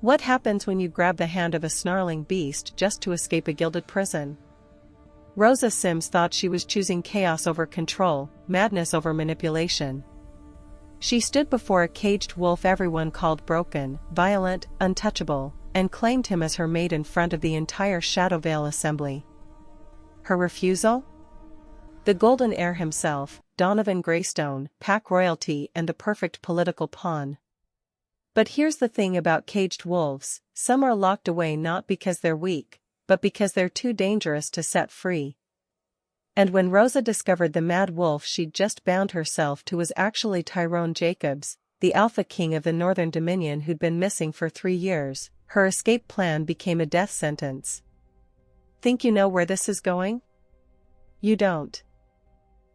What happens when you grab the hand of a snarling beast just to escape a gilded prison? Rosa Sims thought she was choosing chaos over control, madness over manipulation. She stood before a caged wolf everyone called broken, violent, untouchable, and claimed him as her mate in front of the entire Shadowvale assembly. Her refusal? The Golden Heir himself, Donovan Greystone, pack royalty and the perfect political pawn. But here's the thing about caged wolves, some are locked away not because they're weak, but because they're too dangerous to set free. And when Rosa discovered the mad wolf she'd just bound herself to was actually Tyrone Jacobs, the Alpha King of the Northern Dominion who'd been missing for 3 years, her escape plan became a death sentence. Think you know where this is going? You don't.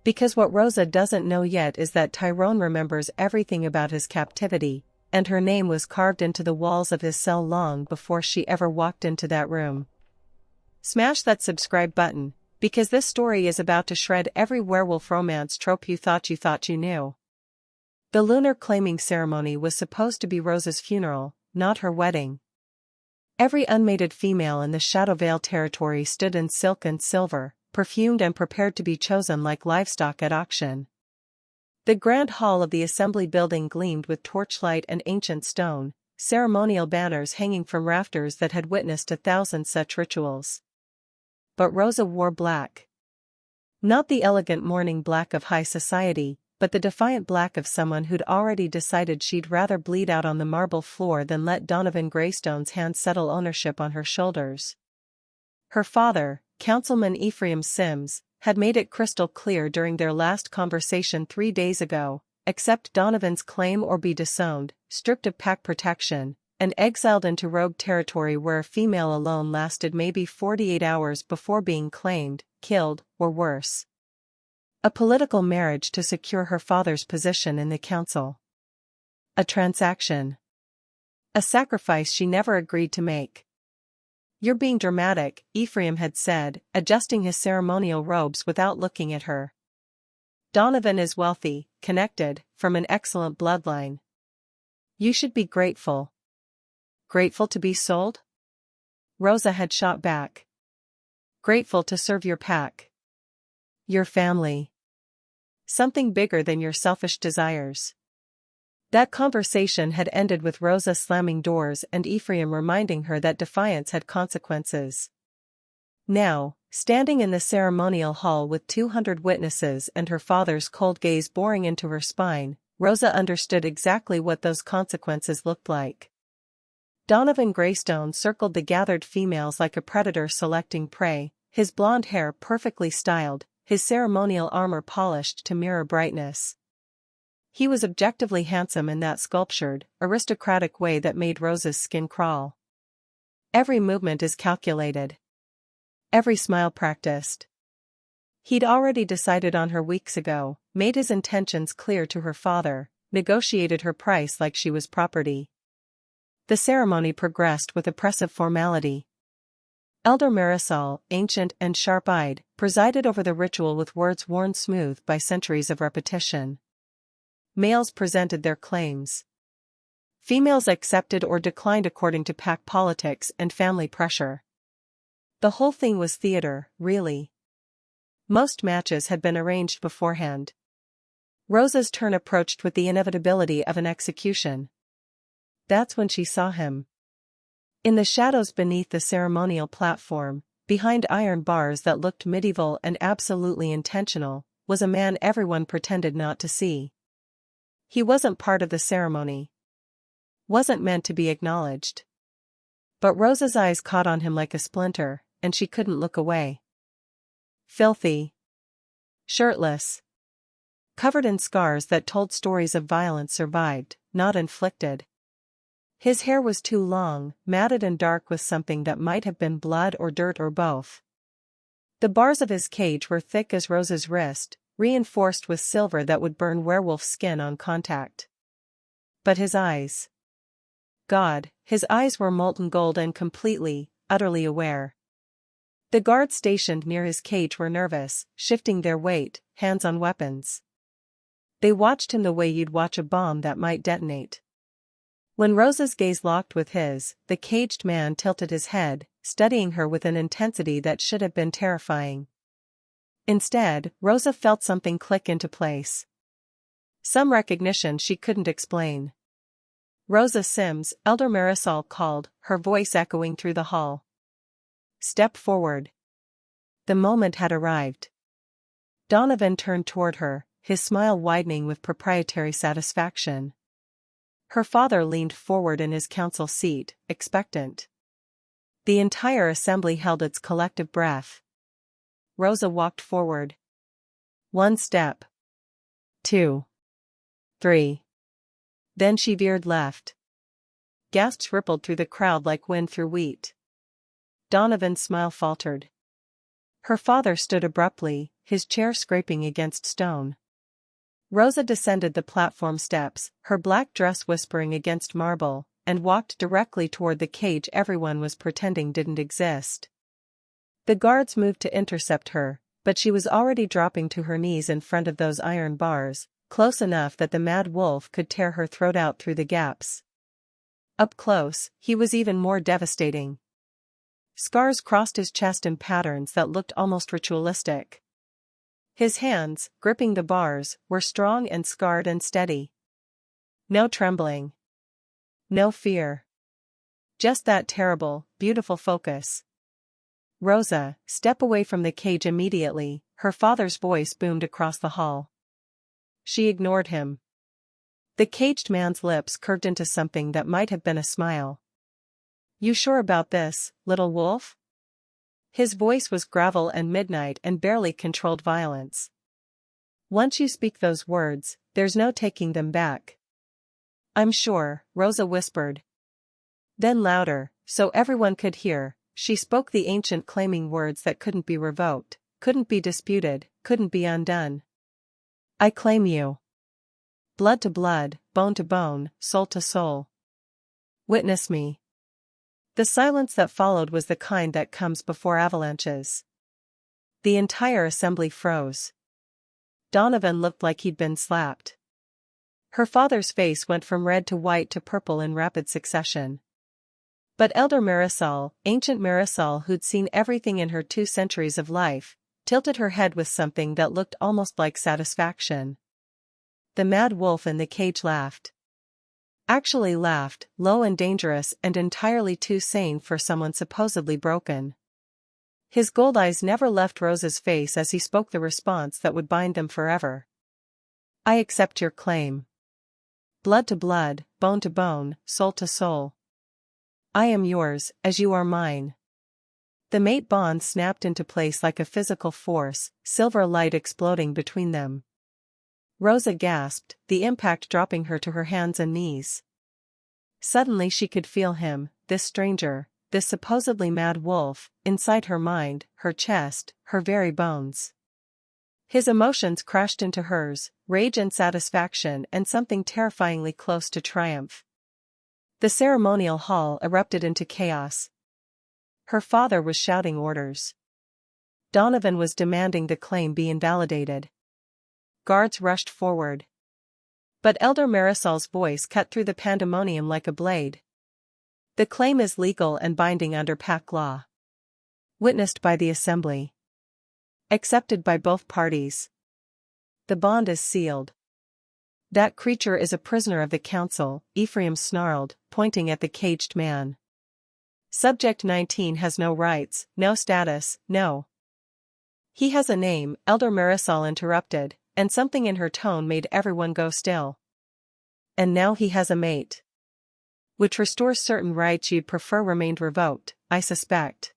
Because what Rosa doesn't know yet is that Tyrone remembers everything about his captivity, and her name was carved into the walls of his cell long before she ever walked into that room. Smash that subscribe button, because this story is about to shred every werewolf romance trope you thought you knew. The lunar claiming ceremony was supposed to be Rosa's funeral, not her wedding. Every unmated female in the Shadowvale territory stood in silk and silver, perfumed and prepared to be chosen like livestock at auction. The grand hall of the assembly building gleamed with torchlight and ancient stone, ceremonial banners hanging from rafters that had witnessed 1,000 such rituals. But Rosa wore black. Not the elegant mourning black of high society, but the defiant black of someone who'd already decided she'd rather bleed out on the marble floor than let Donovan Greystone's hand settle ownership on her shoulders. Her father, Councilman Ephraim Sims, had made it crystal clear during their last conversation 3 days ago: accept Donovan's claim or be disowned, stripped of pack protection, and exiled into rogue territory where a female alone lasted maybe 48 hours before being claimed, killed, or worse. A political marriage to secure her father's position in the council. A transaction. A sacrifice she never agreed to make. You're being dramatic, Ephraim had said, adjusting his ceremonial robes without looking at her. Donovan is wealthy, connected, from an excellent bloodline. You should be grateful. Grateful to be sold? Rosa had shot back. Grateful to serve your pack. Your family. Something bigger than your selfish desires. That conversation had ended with Rosa slamming doors and Ephraim reminding her that defiance had consequences. Now, standing in the ceremonial hall with 200 witnesses and her father's cold gaze boring into her spine, Rosa understood exactly what those consequences looked like. Donovan Greystone circled the gathered females like a predator selecting prey, his blonde hair perfectly styled, his ceremonial armor polished to mirror brightness. He was objectively handsome in that sculptured, aristocratic way that made Rosa's skin crawl. Every movement is calculated. Every smile practiced. He'd already decided on her weeks ago, made his intentions clear to her father, negotiated her price like she was property. The ceremony progressed with oppressive formality. Elder Marisol, ancient and sharp-eyed, presided over the ritual with words worn smooth by centuries of repetition. Males presented their claims. Females accepted or declined according to pack politics and family pressure. The whole thing was theater, really. Most matches had been arranged beforehand. Rosa's turn approached with the inevitability of an execution. That's when she saw him. In the shadows beneath the ceremonial platform, behind iron bars that looked medieval and absolutely intentional, was a man everyone pretended not to see. He wasn't part of the ceremony. Wasn't meant to be acknowledged. But Rosa's eyes caught on him like a splinter, and she couldn't look away. Filthy. Shirtless. Covered in scars that told stories of violence survived, not inflicted. His hair was too long, matted and dark with something that might have been blood or dirt or both. The bars of his cage were thick as Rosa's wrist, reinforced with silver that would burn werewolf skin on contact. But his eyes. God, his eyes were molten gold and completely, utterly aware. The guards stationed near his cage were nervous, shifting their weight, hands on weapons. They watched him the way you'd watch a bomb that might detonate. When Rosa's gaze locked with his, the caged man tilted his head, studying her with an intensity that should have been terrifying. Instead, Rosa felt something click into place. Some recognition she couldn't explain. "Rosa Sims," Elder Marisol called, her voice echoing through the hall. "Step forward." The moment had arrived. Donovan turned toward her, his smile widening with proprietary satisfaction. Her father leaned forward in his council seat, expectant. The entire assembly held its collective breath. Rosa walked forward. 1 step. 2. 3. Then she veered left. Gasps rippled through the crowd like wind through wheat. Donovan's smile faltered. Her father stood abruptly, his chair scraping against stone. Rosa descended the platform steps, her black dress whispering against marble, and walked directly toward the cage everyone was pretending didn't exist. The guards moved to intercept her, but she was already dropping to her knees in front of those iron bars, close enough that the mad wolf could tear her throat out through the gaps. Up close, he was even more devastating. Scars crossed his chest in patterns that looked almost ritualistic. His hands, gripping the bars, were strong and scarred and steady. No trembling. No fear. Just that terrible, beautiful focus. "Rosa, step away from the cage immediately," her father's voice boomed across the hall. She ignored him. The caged man's lips curved into something that might have been a smile. "You sure about this, little wolf?" His voice was gravel and midnight and barely controlled violence. "Once you speak those words, there's no taking them back." "I'm sure," Rosa whispered. Then louder, so everyone could hear, she spoke the ancient claiming words that couldn't be revoked, couldn't be disputed, couldn't be undone. "I claim you. Blood to blood, bone to bone, soul to soul. Witness me." The silence that followed was the kind that comes before avalanches. The entire assembly froze. Donovan looked like he'd been slapped. Her father's face went from red to white to purple in rapid succession. But Elder Marisol, ancient Marisol who'd seen everything in her 2 centuries of life, tilted her head with something that looked almost like satisfaction. The mad wolf in the cage laughed. Actually laughed, low and dangerous and entirely too sane for someone supposedly broken. His gold eyes never left Rosa's face as he spoke the response that would bind them forever. "I accept your claim. Blood to blood, bone to bone, soul to soul. I am yours, as you are mine." The mate bond snapped into place like a physical force, silver light exploding between them. Rosa gasped, the impact dropping her to her hands and knees. Suddenly she could feel him, this stranger, this supposedly mad wolf, inside her mind, her chest, her very bones. His emotions crashed into hers, rage and satisfaction and something terrifyingly close to triumph. The ceremonial hall erupted into chaos. Her father was shouting orders. Donovan was demanding the claim be invalidated. Guards rushed forward. But Elder Marisol's voice cut through the pandemonium like a blade. "The claim is legal and binding under pack law. Witnessed by the assembly. Accepted by both parties. The bond is sealed." "That creature is a prisoner of the council," Ephraim snarled, pointing at the caged man. "Subject 19 has no rights, no status, no." "He has a name," Elder Marisol interrupted, and something in her tone made everyone go still. "And now he has a mate. Which restores certain rights you'd prefer remained revoked, I suspect."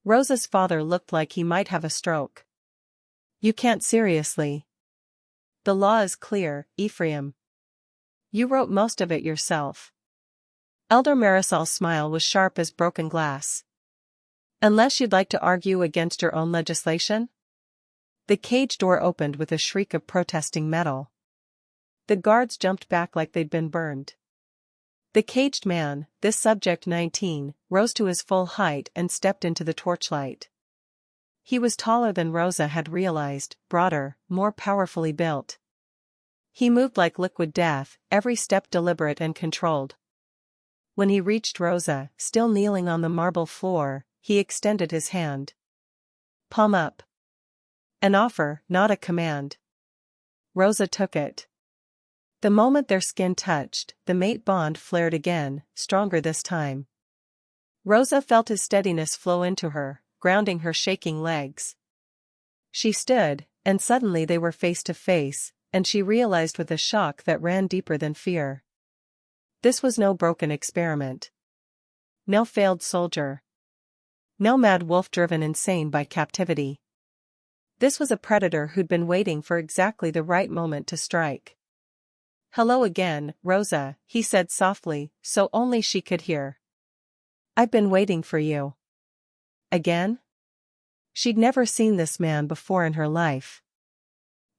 Rosa's father looked like he might have a stroke. "You can't seriously." "The law is clear, Ephraim. You wrote most of it yourself." Elder Marisol's smile was sharp as broken glass. "Unless you'd like to argue against your own legislation?" The cage door opened with a shriek of protesting metal. The guards jumped back like they'd been burned. The caged man, this subject 19, rose to his full height and stepped into the torchlight. He was taller than Rosa had realized, broader, more powerfully built. He moved like liquid death, every step deliberate and controlled. When he reached Rosa, still kneeling on the marble floor, he extended his hand. Palm up. An offer, not a command. Rosa took it. The moment their skin touched, the mate bond flared again, stronger this time. Rosa felt his steadiness flow into her, grounding her shaking legs. She stood, and suddenly they were face to face, and she realized with a shock that ran deeper than fear. This was no broken experiment. No failed soldier. No mad wolf driven insane by captivity. This was a predator who'd been waiting for exactly the right moment to strike. "Hello again, Rosa," he said softly, so only she could hear. "I've been waiting for you." Again? She'd never seen this man before in her life.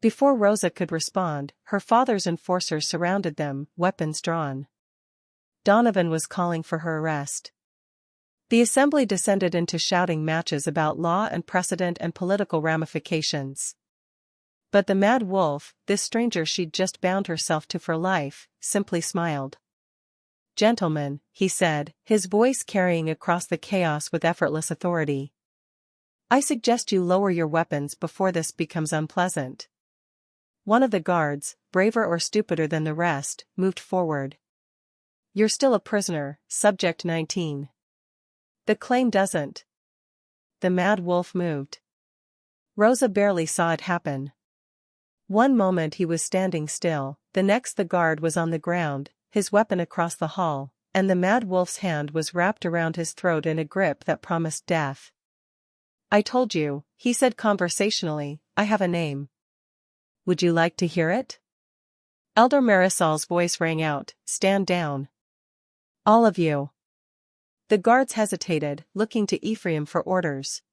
Before Rosa could respond, her father's enforcers surrounded them, weapons drawn. Donovan was calling for her arrest. The assembly descended into shouting matches about law and precedent and political ramifications. But the mad wolf, this stranger she'd just bound herself to for life, simply smiled. "Gentlemen," he said, his voice carrying across the chaos with effortless authority. "I suggest you lower your weapons before this becomes unpleasant." One of the guards, braver or stupider than the rest, moved forward. "You're still a prisoner, Subject 19. The claim doesn't." The mad wolf moved. Rosa barely saw it happen. One moment he was standing still, the next the guard was on the ground, his weapon across the hall, and the mad wolf's hand was wrapped around his throat in a grip that promised death. "I told you," he said conversationally, "I have a name. Would you like to hear it?" Elder Marisol's voice rang out, "Stand down. All of you." The guards hesitated, looking to Ephraim for orders.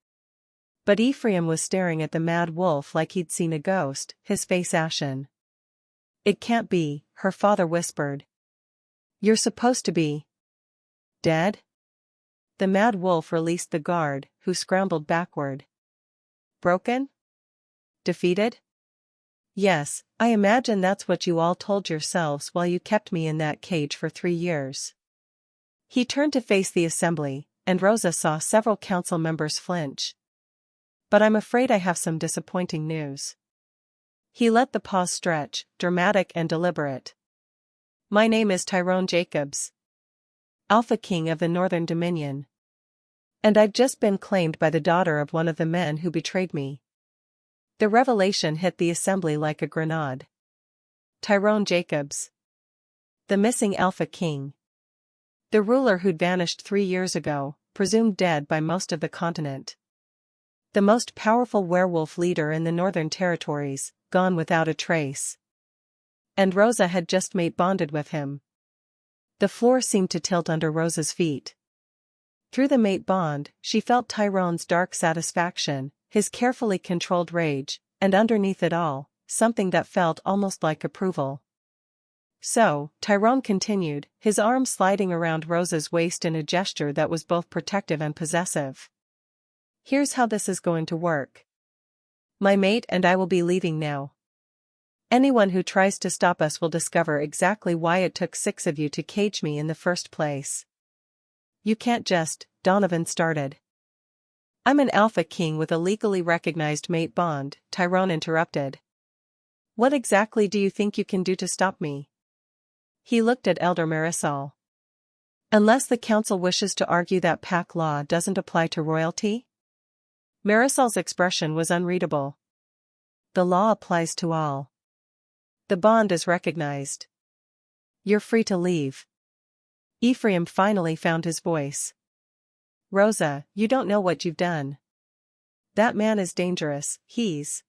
But Ephraim was staring at the mad wolf like he'd seen a ghost, his face ashen. "It can't be," her father whispered. "You're supposed to be dead?" The mad wolf released the guard, who scrambled backward. "Broken? Defeated?" "Yes, I imagine that's what you all told yourselves while you kept me in that cage for 3 years." He turned to face the assembly, and Rosa saw several council members flinch. "But I'm afraid I have some disappointing news." He let the pause stretch, dramatic and deliberate. "My name is Tyrone Jacobs, Alpha King of the Northern Dominion. And I've just been claimed by the daughter of one of the men who betrayed me." The revelation hit the assembly like a grenade. Tyrone Jacobs. The missing Alpha King. The ruler who'd vanished 3 years ago, presumed dead by most of the continent. The most powerful werewolf leader in the Northern Territories, gone without a trace. And Rosa had just mate bonded with him. The floor seemed to tilt under Rosa's feet. Through the mate bond, she felt Tyrone's dark satisfaction, his carefully controlled rage, and underneath it all, something that felt almost like approval. "So," Tyrone continued, his arm sliding around Rosa's waist in a gesture that was both protective and possessive. "Here's how this is going to work. My mate and I will be leaving now. Anyone who tries to stop us will discover exactly why it took 6 of you to cage me in the first place." "You can't just," Donovan started. "I'm an Alpha King with a legally recognized mate bond," Tyrone interrupted. "What exactly do you think you can do to stop me?" He looked at Elder Marisol. "Unless the council wishes to argue that pack law doesn't apply to royalty?" Marisol's expression was unreadable. "The law applies to all. The bond is recognized. You're free to leave." Ephraim finally found his voice. "Rosa, you don't know what you've done. That man is dangerous, he's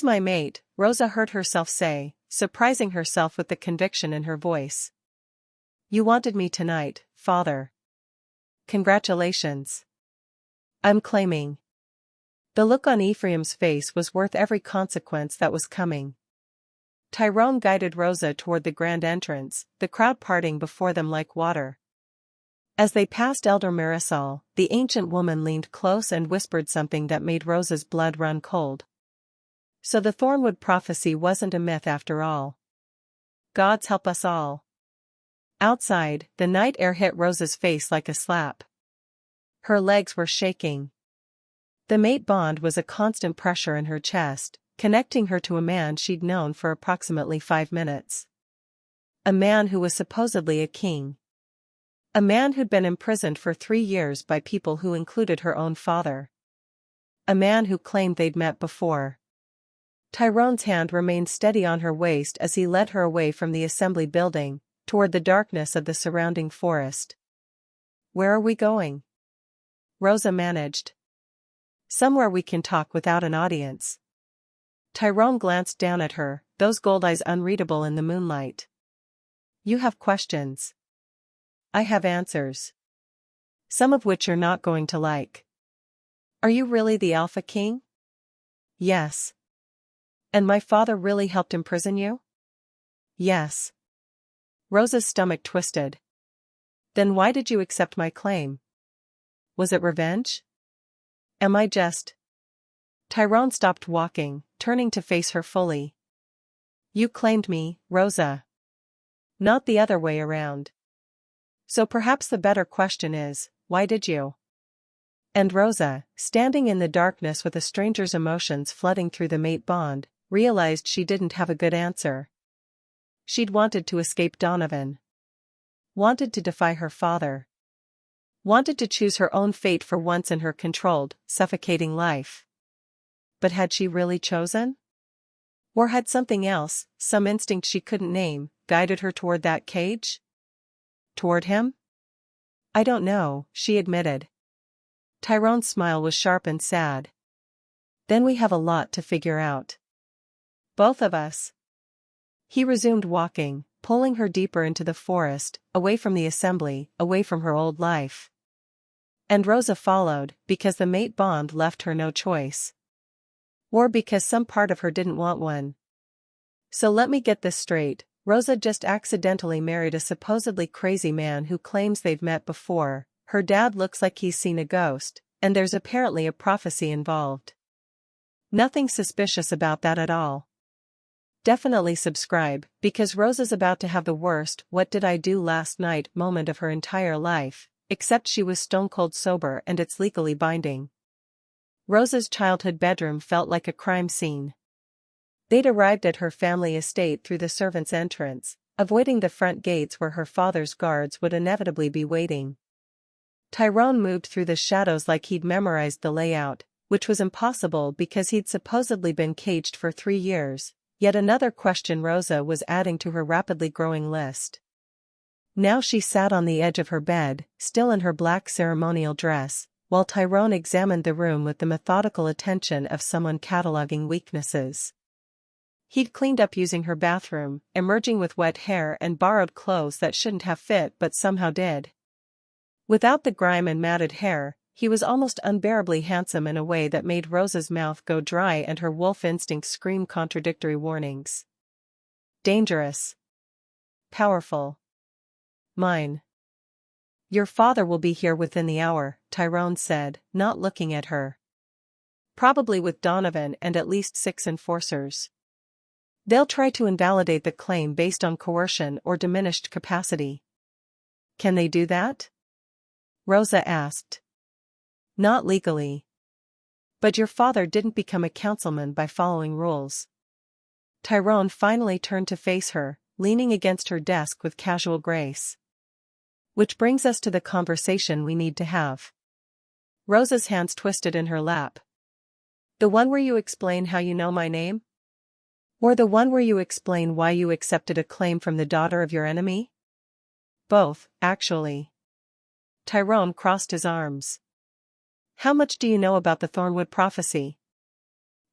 my mate," Rosa heard herself say, surprising herself with the conviction in her voice. "You wanted me tonight, father. Congratulations. I'm claiming." The look on Ephraim's face was worth every consequence that was coming. Tyrone guided Rosa toward the grand entrance, the crowd parting before them like water. As they passed Elder Marisol, the ancient woman leaned close and whispered something that made Rosa's blood run cold. So the Thornwood prophecy wasn't a myth after all. Gods help us all. Outside, the night air hit Rosa's face like a slap. Her legs were shaking. The mate bond was a constant pressure in her chest, connecting her to a man she'd known for approximately 5 minutes. A man who was supposedly a king. A man who'd been imprisoned for 3 years by people who included her own father. A man who claimed they'd met before. Tyrone's hand remained steady on her waist as he led her away from the assembly building, toward the darkness of the surrounding forest. "Where are we going?" Rosa managed. "Somewhere we can talk without an audience." Tyrone glanced down at her, those gold eyes unreadable in the moonlight. "You have questions. I have answers. Some of which you're not going to like." "Are you really the Alpha King?" "Yes." "And my father really helped imprison you?" "Yes." Rosa's stomach twisted. "Then why did you accept my claim? Was it revenge? Am I just—" Tyrone stopped walking, turning to face her fully. "You claimed me, Rosa. Not the other way around. So perhaps the better question is, why did you?" And Rosa, standing in the darkness with a stranger's emotions flooding through the mate bond, realized she didn't have a good answer. She'd wanted to escape Donovan. Wanted to defy her father. Wanted to choose her own fate for once in her controlled, suffocating life. But had she really chosen? Or had something else, some instinct she couldn't name, guided her toward that cage? Toward him? "I don't know," she admitted. Tyrone's smile was sharp and sad. "Then we have a lot to figure out. Both of us." He resumed walking, pulling her deeper into the forest, away from the assembly, away from her old life. And Rosa followed, because the mate bond left her no choice. Or because some part of her didn't want one. So let me get this straight, Rosa just accidentally married a supposedly crazy man who claims they've met before, her dad looks like he's seen a ghost, and there's apparently a prophecy involved. Nothing suspicious about that at all. Definitely subscribe, because Rosa's about to have the worst "what did I do last night" moment of her entire life, except she was stone-cold sober and it's legally binding. Rosa's childhood bedroom felt like a crime scene. They'd arrived at her family estate through the servants' entrance, avoiding the front gates where her father's guards would inevitably be waiting. Tyrone moved through the shadows like he'd memorized the layout, which was impossible because he'd supposedly been caged for 3 years. Yet another question Rosa was adding to her rapidly growing list. Now she sat on the edge of her bed, still in her black ceremonial dress, while Tyrone examined the room with the methodical attention of someone cataloging weaknesses. He'd cleaned up using her bathroom, emerging with wet hair and borrowed clothes that shouldn't have fit but somehow did. Without the grime and matted hair, he was almost unbearably handsome in a way that made Rosa's mouth go dry and her wolf instincts scream contradictory warnings. Dangerous. Powerful. Mine. "Your father will be here within the hour," Tyrone said, not looking at her. "Probably with Donovan and at least 6 enforcers. They'll try to invalidate the claim based on coercion or diminished capacity." "Can they do that?" Rosa asked. "Not legally. But your father didn't become a councilman by following rules." Tyrone finally turned to face her, leaning against her desk with casual grace. "Which brings us to the conversation we need to have." Rosa's hands twisted in her lap. "The one where you explain how you know my name? Or the one where you explain why you accepted a claim from the daughter of your enemy?" "Both, actually." Tyrone crossed his arms. "How much do you know about the Thornwood prophecy?"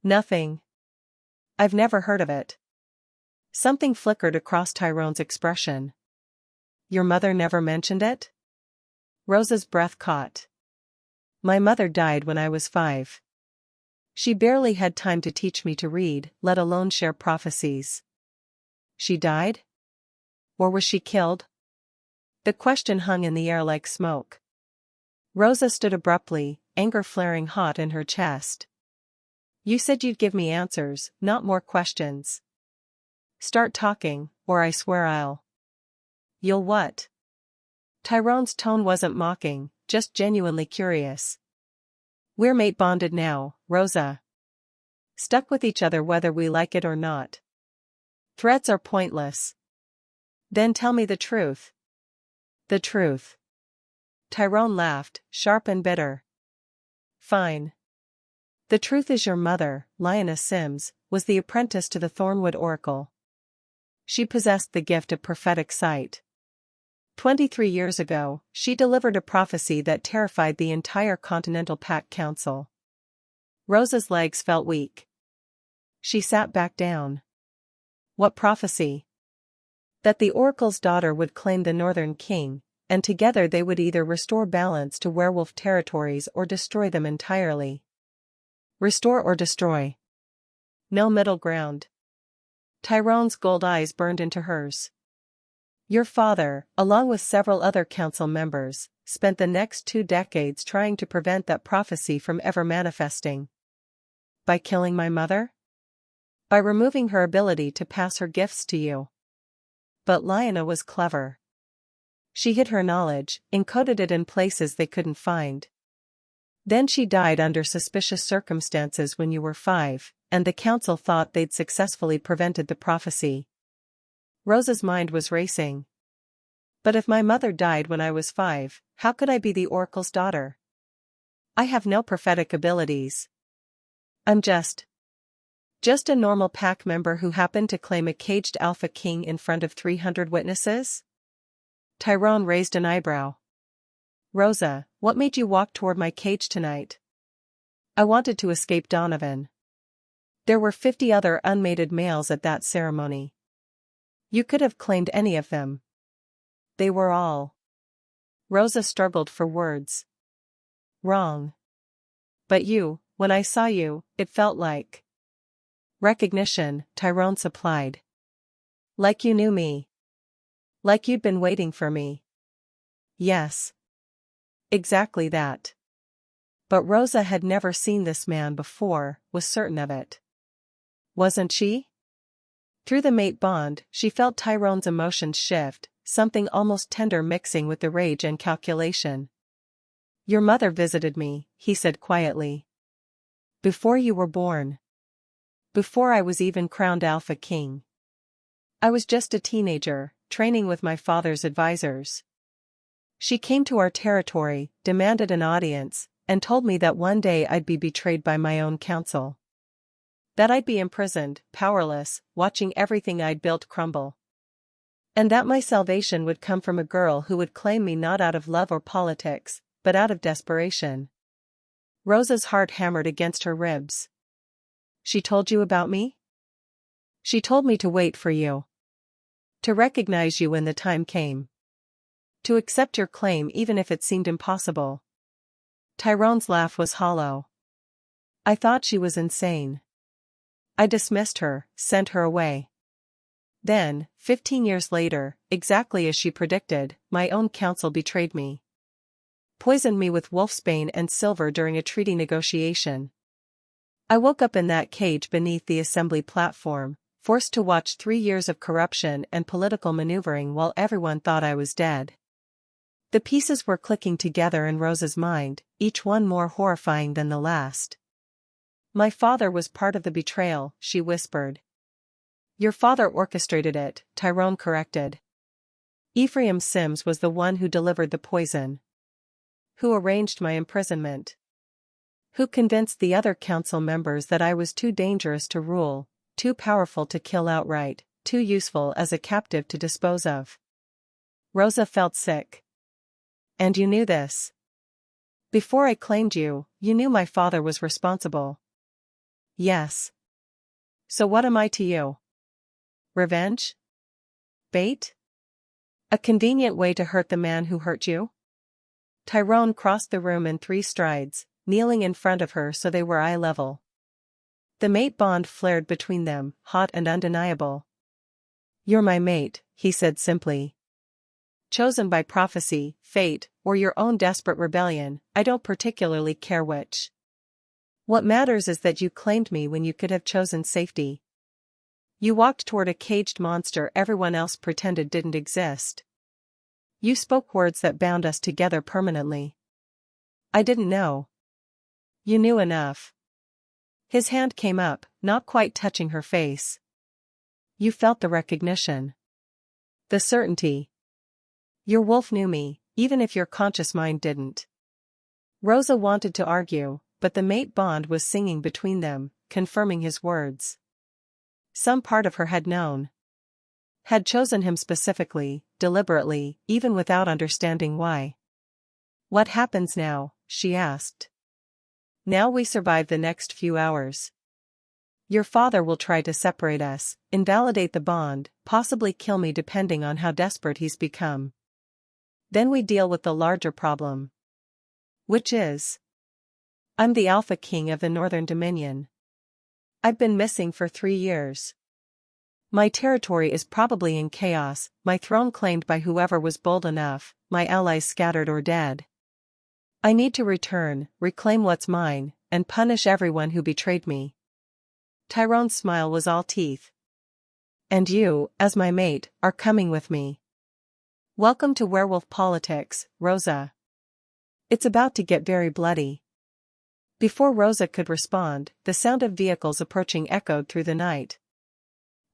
"Nothing. I've never heard of it." Something flickered across Tyrone's expression. "Your mother never mentioned it?" Rosa's breath caught. "My mother died when I was 5. She barely had time to teach me to read, let alone share prophecies." "She died? Or was she killed?" The question hung in the air like smoke. Rosa stood abruptly, anger flaring hot in her chest. "You said you'd give me answers, not more questions. Start talking, or I swear I'll—" You'll what? Tyrone's tone wasn't mocking, just genuinely curious. We're mate bonded now, Rosa. Stuck with each other whether we like it or not. Threats are pointless. Then tell me the truth. The truth. Tyrone laughed, sharp and bitter. Fine. The truth is your mother, Lioness Sims, was the apprentice to the Thornwood Oracle. She possessed the gift of prophetic sight. 23 years ago, she delivered a prophecy that terrified the entire Continental Pack Council. Rosa's legs felt weak. She sat back down. What prophecy? That the Oracle's daughter would claim the Northern King, and together they would either restore balance to werewolf territories or destroy them entirely. Restore or destroy. No middle ground. Tyrone's gold eyes burned into hers. Your father, along with several other council members, spent the next 2 decades trying to prevent that prophecy from ever manifesting. By killing my mother? By removing her ability to pass her gifts to you. But Lioness was clever. She hid her knowledge, encoded it in places they couldn't find. Then she died under suspicious circumstances when you were 5, and the council thought they'd successfully prevented the prophecy. Rosa's mind was racing. But if my mother died when I was 5, how could I be the Oracle's daughter? I have no prophetic abilities. I'm just a normal pack member who happened to claim a caged Alpha King in front of 300 witnesses? Tyrone raised an eyebrow. Rosa, what made you walk toward my cage tonight? I wanted to escape Donovan. There were 50 other unmated males at that ceremony. You could have claimed any of them. They were all. Rosa struggled for words. Wrong. But you, when I saw you, it felt like recognition, Tyrone supplied. Like you knew me. Like you'd been waiting for me. Yes. Exactly that. But Rosa had never seen this man before, was certain of it. Wasn't she? Through the mate bond, she felt Tyrone's emotions shift, something almost tender mixing with the rage and calculation. Your mother visited me, he said quietly. Before you were born. Before I was even crowned Alpha King. I was just a teenager, training with my father's advisors. She came to our territory, demanded an audience, and told me that one day I'd be betrayed by my own council. That I'd be imprisoned, powerless, watching everything I'd built crumble. And that my salvation would come from a girl who would claim me not out of love or politics, but out of desperation. Rosa's heart hammered against her ribs. She told you about me? She told me to wait for you. To recognize you when the time came. To accept your claim even if it seemed impossible. Tyrone's laugh was hollow. I thought she was insane. I dismissed her, sent her away. Then, 15 years later, exactly as she predicted, my own council betrayed me. Poisoned me with wolfsbane and silver during a treaty negotiation. I woke up in that cage beneath the assembly platform, forced to watch 3 years of corruption and political maneuvering while everyone thought I was dead. The pieces were clicking together in Rosa's mind, each one more horrifying than the last. My father was part of the betrayal, she whispered. Your father orchestrated it, Tyrone corrected. Ephraim Sims was the one who delivered the poison. Who arranged my imprisonment. Who convinced the other council members that I was too dangerous to rule, too powerful to kill outright, too useful as a captive to dispose of. Rosa felt sick. And you knew this. Before I claimed you, you knew my father was responsible. Yes. So what am I to you? Revenge? Bait? A convenient way to hurt the man who hurt you? Tyrone crossed the room in 3 strides, kneeling in front of her so they were eye level. The mate bond flared between them, hot and undeniable. You're my mate, he said simply. Chosen by prophecy, fate, or your own desperate rebellion, I don't particularly care which. What matters is that you claimed me when you could have chosen safety. You walked toward a caged monster everyone else pretended didn't exist. You spoke words that bound us together permanently. I didn't know. You knew enough. His hand came up, not quite touching her face. You felt the recognition. The certainty. Your wolf knew me, even if your conscious mind didn't. Rosa wanted to argue, but the mate bond was singing between them, confirming his words. Some part of her had known. Had chosen him specifically, deliberately, even without understanding why. What happens now? She asked. Now we survive the next few hours. Your father will try to separate us, invalidate the bond, possibly kill me depending on how desperate he's become. Then we deal with the larger problem. Which is? I'm the Alpha King of the Northern Dominion. I've been missing for 3 years. My territory is probably in chaos, my throne claimed by whoever was bold enough, my allies scattered or dead. I need to return, reclaim what's mine, and punish everyone who betrayed me. Tyrone's smile was all teeth. And you, as my mate, are coming with me. Welcome to werewolf politics, Rosa. It's about to get very bloody. Before Rosa could respond, the sound of vehicles approaching echoed through the night.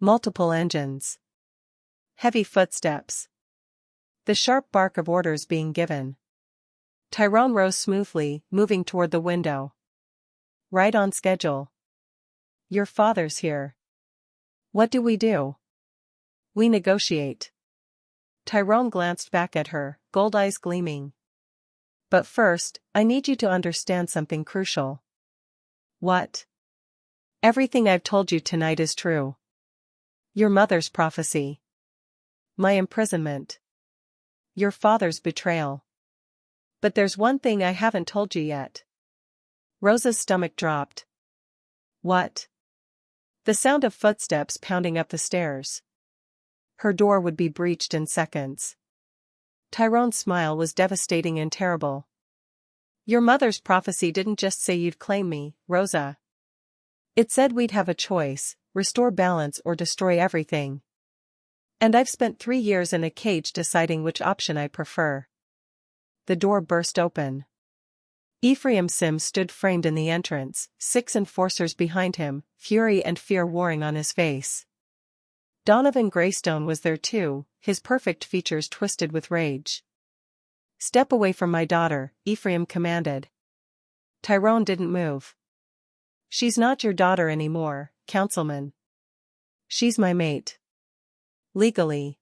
Multiple engines. Heavy footsteps. The sharp bark of orders being given. Tyrone rose smoothly, moving toward the window. Right on schedule. Your father's here. What do we do? We negotiate. Tyrone glanced back at her, gold eyes gleaming. But first, I need you to understand something crucial. What? Everything I've told you tonight is true. Your mother's prophecy. My imprisonment. Your father's betrayal. But there's one thing I haven't told you yet. Rosa's stomach dropped. What? The sound of footsteps pounding up the stairs. Her door would be breached in seconds. Tyrone's smile was devastating and terrible. Your mother's prophecy didn't just say you'd claim me, Rosa. It said we'd have a choice, restore balance or destroy everything. And I've spent 3 years in a cage deciding which option I prefer. The door burst open. Ephraim Sims stood framed in the entrance, 6 enforcers behind him, fury and fear warring on his face. Donovan Greystone was there too, his perfect features twisted with rage. Step away from my daughter, Ephraim commanded. Tyrone didn't move. She's not your daughter anymore, Councilman. She's my mate. Legally.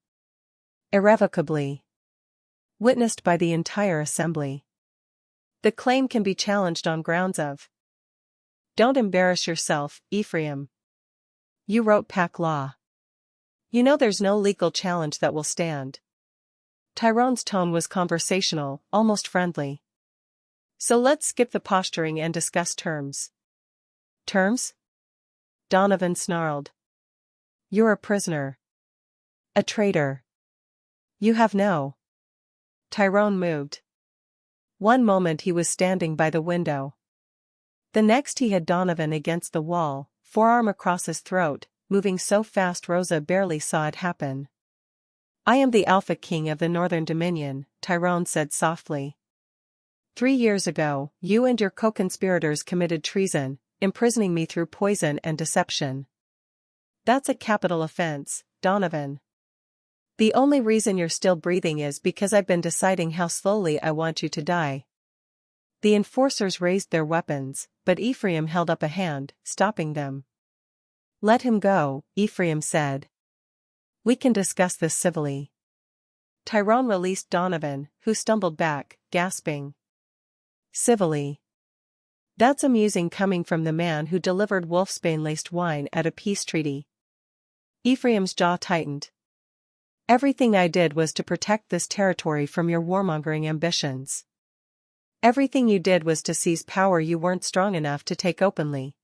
Irrevocably. Witnessed by the entire assembly. The claim can be challenged on grounds of. Don't embarrass yourself, Ephraim. You wrote pack law. You know there's no legal challenge that will stand. Tyrone's tone was conversational, almost friendly. So let's skip the posturing and discuss terms. Terms? Donovan snarled. You're a prisoner. A traitor. You have no. Tyrone moved. One moment he was standing by the window. The next he had Donovan against the wall, forearm across his throat, moving so fast Rosa barely saw it happen. I am the Alpha King of the Northern Dominion, Tyrone said softly. 3 years ago, you and your co-conspirators committed treason, imprisoning me through poison and deception. That's a capital offense, Donovan. The only reason you're still breathing is because I've been deciding how slowly I want you to die. The enforcers raised their weapons, but Ephraim held up a hand, stopping them. Let him go, Ephraim said. We can discuss this civilly. Tyrone released Donovan, who stumbled back, gasping. Civilly. That's amusing coming from the man who delivered wolfsbane-laced wine at a peace treaty. Ephraim's jaw tightened. Everything I did was to protect this territory from your warmongering ambitions. Everything you did was to seize power you weren't strong enough to take openly.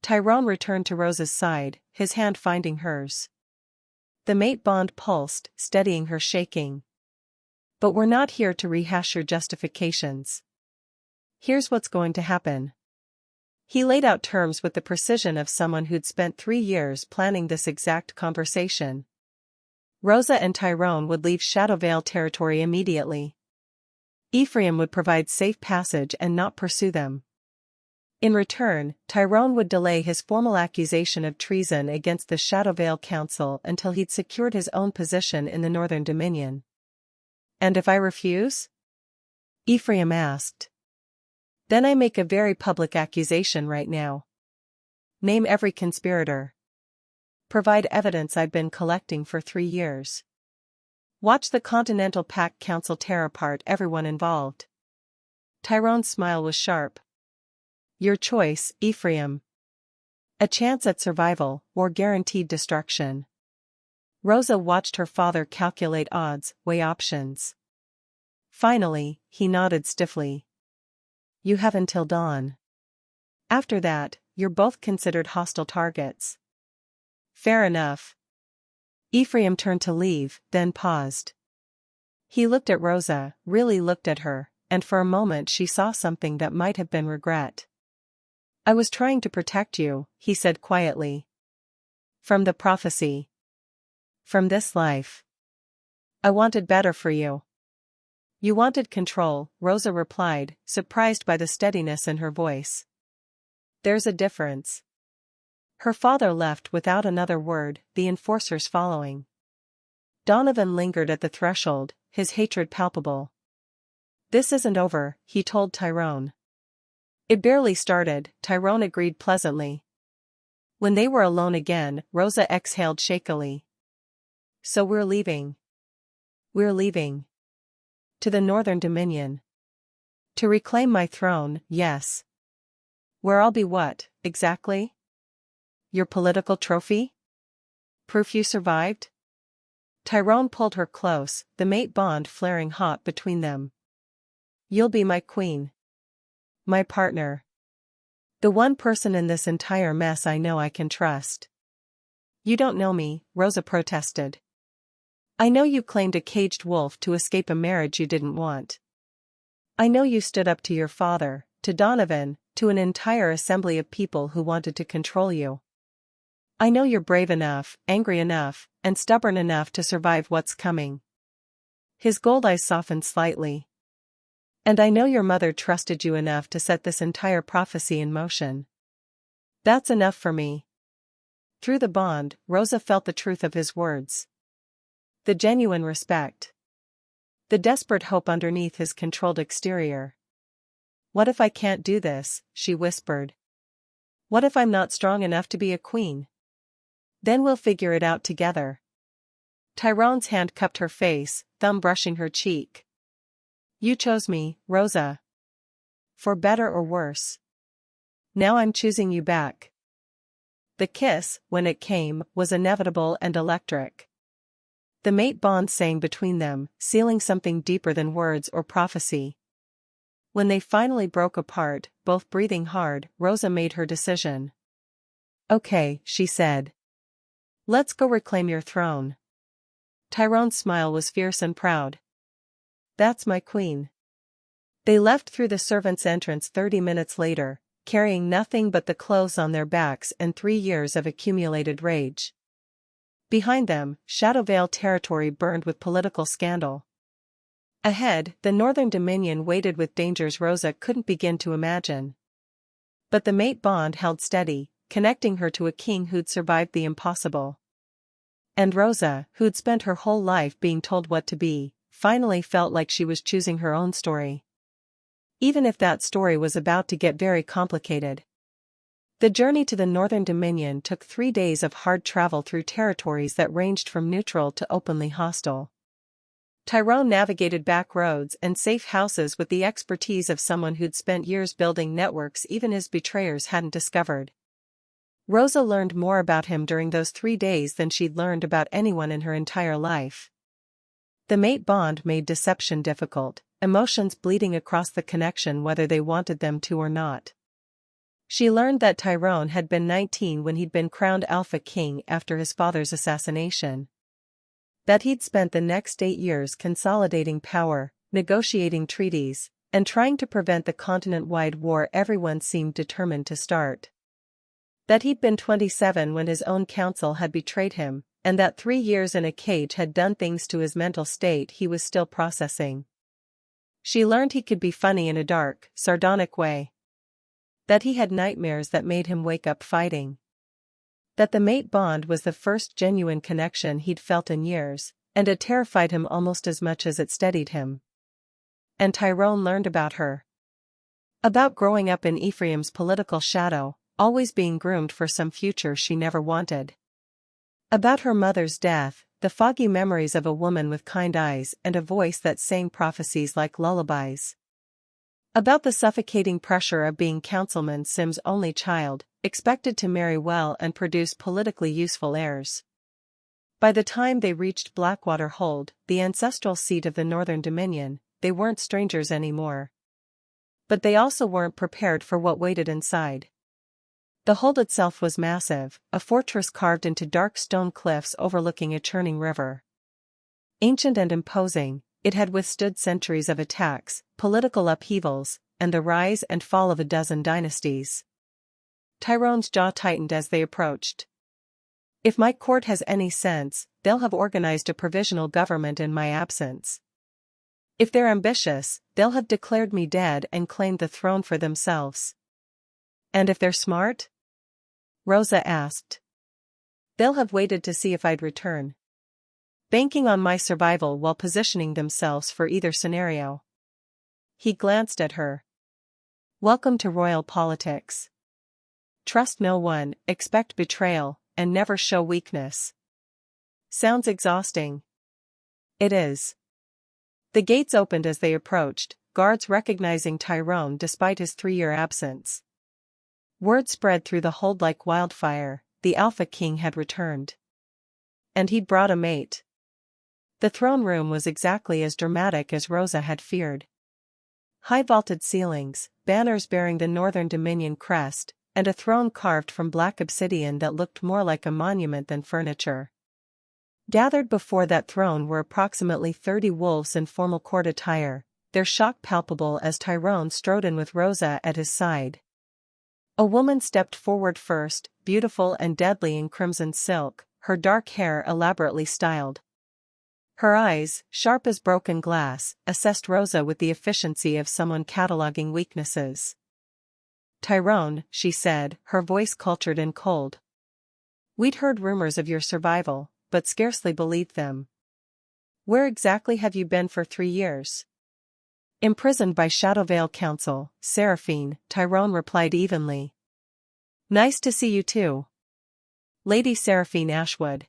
Tyrone returned to Rosa's side, his hand finding hers. The mate bond pulsed, steadying her shaking. But we're not here to rehash your justifications. Here's what's going to happen. He laid out terms with the precision of someone who'd spent 3 years planning this exact conversation. Rosa and Tyrone would leave Shadowvale territory immediately. Ephraim would provide safe passage and not pursue them. In return, Tyrone would delay his formal accusation of treason against the Shadowvale Council until he'd secured his own position in the Northern Dominion. And if I refuse? Ephraim asked. Then I make a very public accusation right now. Name every conspirator. Provide evidence I've been collecting for 3 years. Watch the Continental Pact Council tear apart everyone involved. Tyrone's smile was sharp. Your choice, Ephraim. A chance at survival, or guaranteed destruction. Rosa watched her father calculate odds, weigh options. Finally, he nodded stiffly. You have until dawn. After that, you're both considered hostile targets. Fair enough. Ephraim turned to leave, then paused. He looked at Rosa, really looked at her, and for a moment she saw something that might have been regret. I was trying to protect you, he said quietly. From the prophecy. From this life. I wanted better for you. You wanted control, Rosa replied, surprised by the steadiness in her voice. There's a difference. Her father left without another word, the enforcers following. Donovan lingered at the threshold, his hatred palpable. This isn't over, he told Tyrone. It barely started, Tyrone agreed pleasantly. When they were alone again, Rosa exhaled shakily. So we're leaving. We're leaving. To the Northern Dominion. To reclaim my throne, yes. Where I'll be what, exactly? Your political trophy? Proof you survived? Tyrone pulled her close, the mate bond flaring hot between them. You'll be my queen. My partner. The one person in this entire mess I know I can trust. You don't know me, Rosa protested. I know you claimed a caged wolf to escape a marriage you didn't want. I know you stood up to your father, to Donovan, to an entire assembly of people who wanted to control you. I know you're brave enough, angry enough, and stubborn enough to survive what's coming. His gold eyes softened slightly. And I know your mother trusted you enough to set this entire prophecy in motion. That's enough for me. Through the bond, Rosa felt the truth of his words. The genuine respect. The desperate hope underneath his controlled exterior. What if I can't do this, she whispered. What if I'm not strong enough to be a queen? Then we'll figure it out together. Tyrone's hand cupped her face, thumb brushing her cheek. You chose me, Rosa. For better or worse. Now I'm choosing you back. The kiss, when it came, was inevitable and electric. The mate bond sang between them, sealing something deeper than words or prophecy. When they finally broke apart, both breathing hard, Rosa made her decision. Okay, she said. Let's go reclaim your throne. Tyrone's smile was fierce and proud. That's my queen. They left through the servants' entrance 30 minutes later, carrying nothing but the clothes on their backs and 3 years of accumulated rage. Behind them, Shadowvale territory burned with political scandal. Ahead, the Northern Dominion waited with dangers Rosa couldn't begin to imagine. But the mate bond held steady, connecting her to a king who'd survived the impossible. And Rosa, who'd spent her whole life being told what to be, finally felt like she was choosing her own story. Even if that story was about to get very complicated. The journey to the Northern Dominion took 3 days of hard travel through territories that ranged from neutral to openly hostile. Tyrone navigated back roads and safe houses with the expertise of someone who'd spent years building networks even his betrayers hadn't discovered. Rosa learned more about him during those 3 days than she'd learned about anyone in her entire life. The mate bond made deception difficult, emotions bleeding across the connection whether they wanted them to or not. She learned that Tyrone had been 19 when he'd been crowned Alpha King after his father's assassination. That he'd spent the next 8 years consolidating power, negotiating treaties, and trying to prevent the continent-wide war everyone seemed determined to start. That he'd been 27 when his own council had betrayed him, and that 3 years in a cage had done things to his mental state he was still processing. She learned he could be funny in a dark, sardonic way. That he had nightmares that made him wake up fighting. That the mate bond was the first genuine connection he'd felt in years, and it terrified him almost as much as it steadied him. And Tyrone learned about her. About growing up in Ephraim's political shadow, always being groomed for some future she never wanted. About her mother's death, the foggy memories of a woman with kind eyes and a voice that sang prophecies like lullabies. About the suffocating pressure of being Councilman Sim's only child, expected to marry well and produce politically useful heirs. By the time they reached Blackwater Hold, the ancestral seat of the Northern Dominion, they weren't strangers anymore. But they also weren't prepared for what waited inside. The hold itself was massive, a fortress carved into dark stone cliffs overlooking a churning river. Ancient and imposing, it had withstood centuries of attacks, political upheavals, and the rise and fall of a dozen dynasties. Tyrone's jaw tightened as they approached. If my court has any sense, they'll have organized a provisional government in my absence. If they're ambitious, they'll have declared me dead and claimed the throne for themselves. And if they're smart? Rosa asked. They'll have waited to see if I'd return. Banking on my survival while positioning themselves for either scenario. He glanced at her. Welcome to royal politics. Trust no one, expect betrayal, and never show weakness. Sounds exhausting. It is. The gates opened as they approached, guards recognizing Tyrone despite his 3-year absence. Word spread through the hold like wildfire, the Alpha King had returned. And he'd brought a mate. The throne room was exactly as dramatic as Rosa had feared. High vaulted ceilings, banners bearing the Northern Dominion crest, and a throne carved from black obsidian that looked more like a monument than furniture. Gathered before that throne were approximately 30 wolves in formal court attire, their shock palpable as Tyrone strode in with Rosa at his side. A woman stepped forward first, beautiful and deadly in crimson silk, her dark hair elaborately styled. Her eyes, sharp as broken glass, assessed Rosa with the efficiency of someone cataloging weaknesses. Tyrone, she said, her voice cultured and cold. We'd heard rumors of your survival, but scarcely believed them. Where exactly have you been for 3 years? Imprisoned by Shadowvale Council, Seraphine, Tyrone replied evenly. Nice to see you too. Lady Seraphine Ashwood.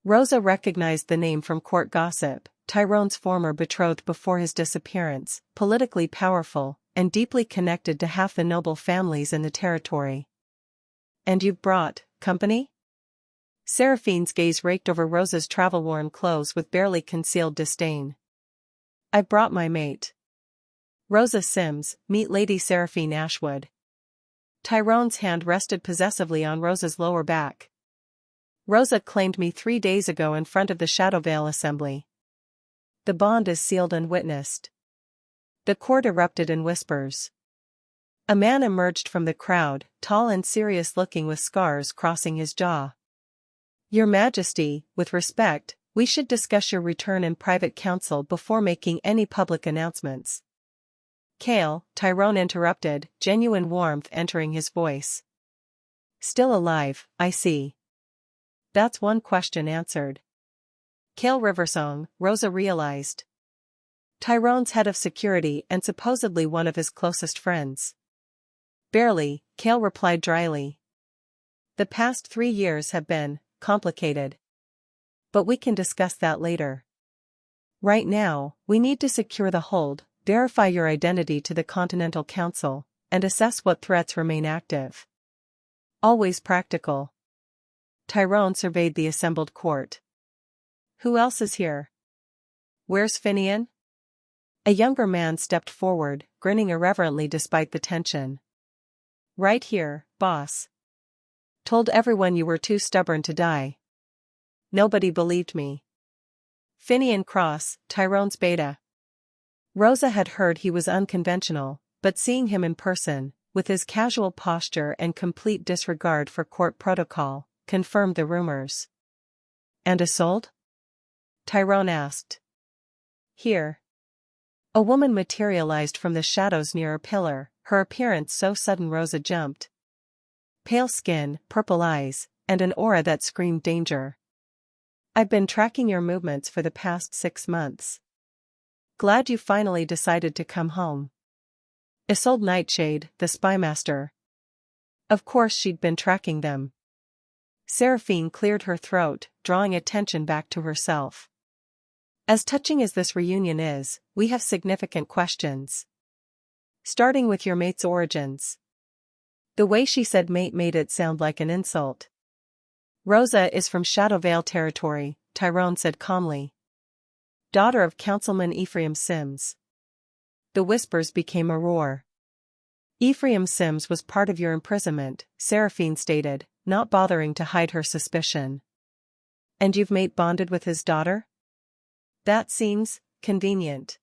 Rosa recognized the name from court gossip, Tyrone's former betrothed before his disappearance, politically powerful, and deeply connected to half the noble families in the territory. And you've brought company? Seraphine's gaze raked over Rosa's travel-worn clothes with barely concealed disdain. I brought my mate. Rosa Sims, meet Lady Seraphine Ashwood. Tyrone's hand rested possessively on Rosa's lower back. Rosa claimed me 3 days ago in front of the Shadowvale Assembly. The bond is sealed and witnessed. The court erupted in whispers. A man emerged from the crowd, tall and serious-looking with scars crossing his jaw. Your Majesty, with respect, we should discuss your return in private council before making any public announcements. Kale, Tyrone interrupted, genuine warmth entering his voice. Still alive, I see. That's one question answered. Kale Riversong, Rosa realized. Tyrone's head of security and supposedly one of his closest friends. Barely, Kale replied dryly. The past 3 years have been complicated. But we can discuss that later. Right now, we need to secure the hold, verify your identity to the Continental Council, and assess what threats remain active. Always practical. Tyrone surveyed the assembled court. Who else is here? Where's Finian? A younger man stepped forward, grinning irreverently despite the tension. Right here, boss. Told everyone you were too stubborn to die. Nobody believed me. Finian Cross, Tyrone's beta. Rosa had heard he was unconventional, but seeing him in person, with his casual posture and complete disregard for court protocol, confirmed the rumors. And Isolde? Tyrone asked. Here. A woman materialized from the shadows near a pillar, her appearance so sudden Rosa jumped. Pale skin, purple eyes, and an aura that screamed danger. I've been tracking your movements for the past 6 months. Glad you finally decided to come home. Isolde Nightshade, the spymaster. Of course she'd been tracking them. Seraphine cleared her throat, drawing attention back to herself. As touching as this reunion is, we have significant questions. Starting with your mate's origins. The way she said mate made it sound like an insult. Rosa is from Shadowvale territory, Tyrone said calmly. Daughter of Councilman Ephraim Sims. The whispers became a roar. Ephraim Sims was part of your imprisonment, Seraphine stated, not bothering to hide her suspicion. And you've mate bonded with his daughter? That seems convenient.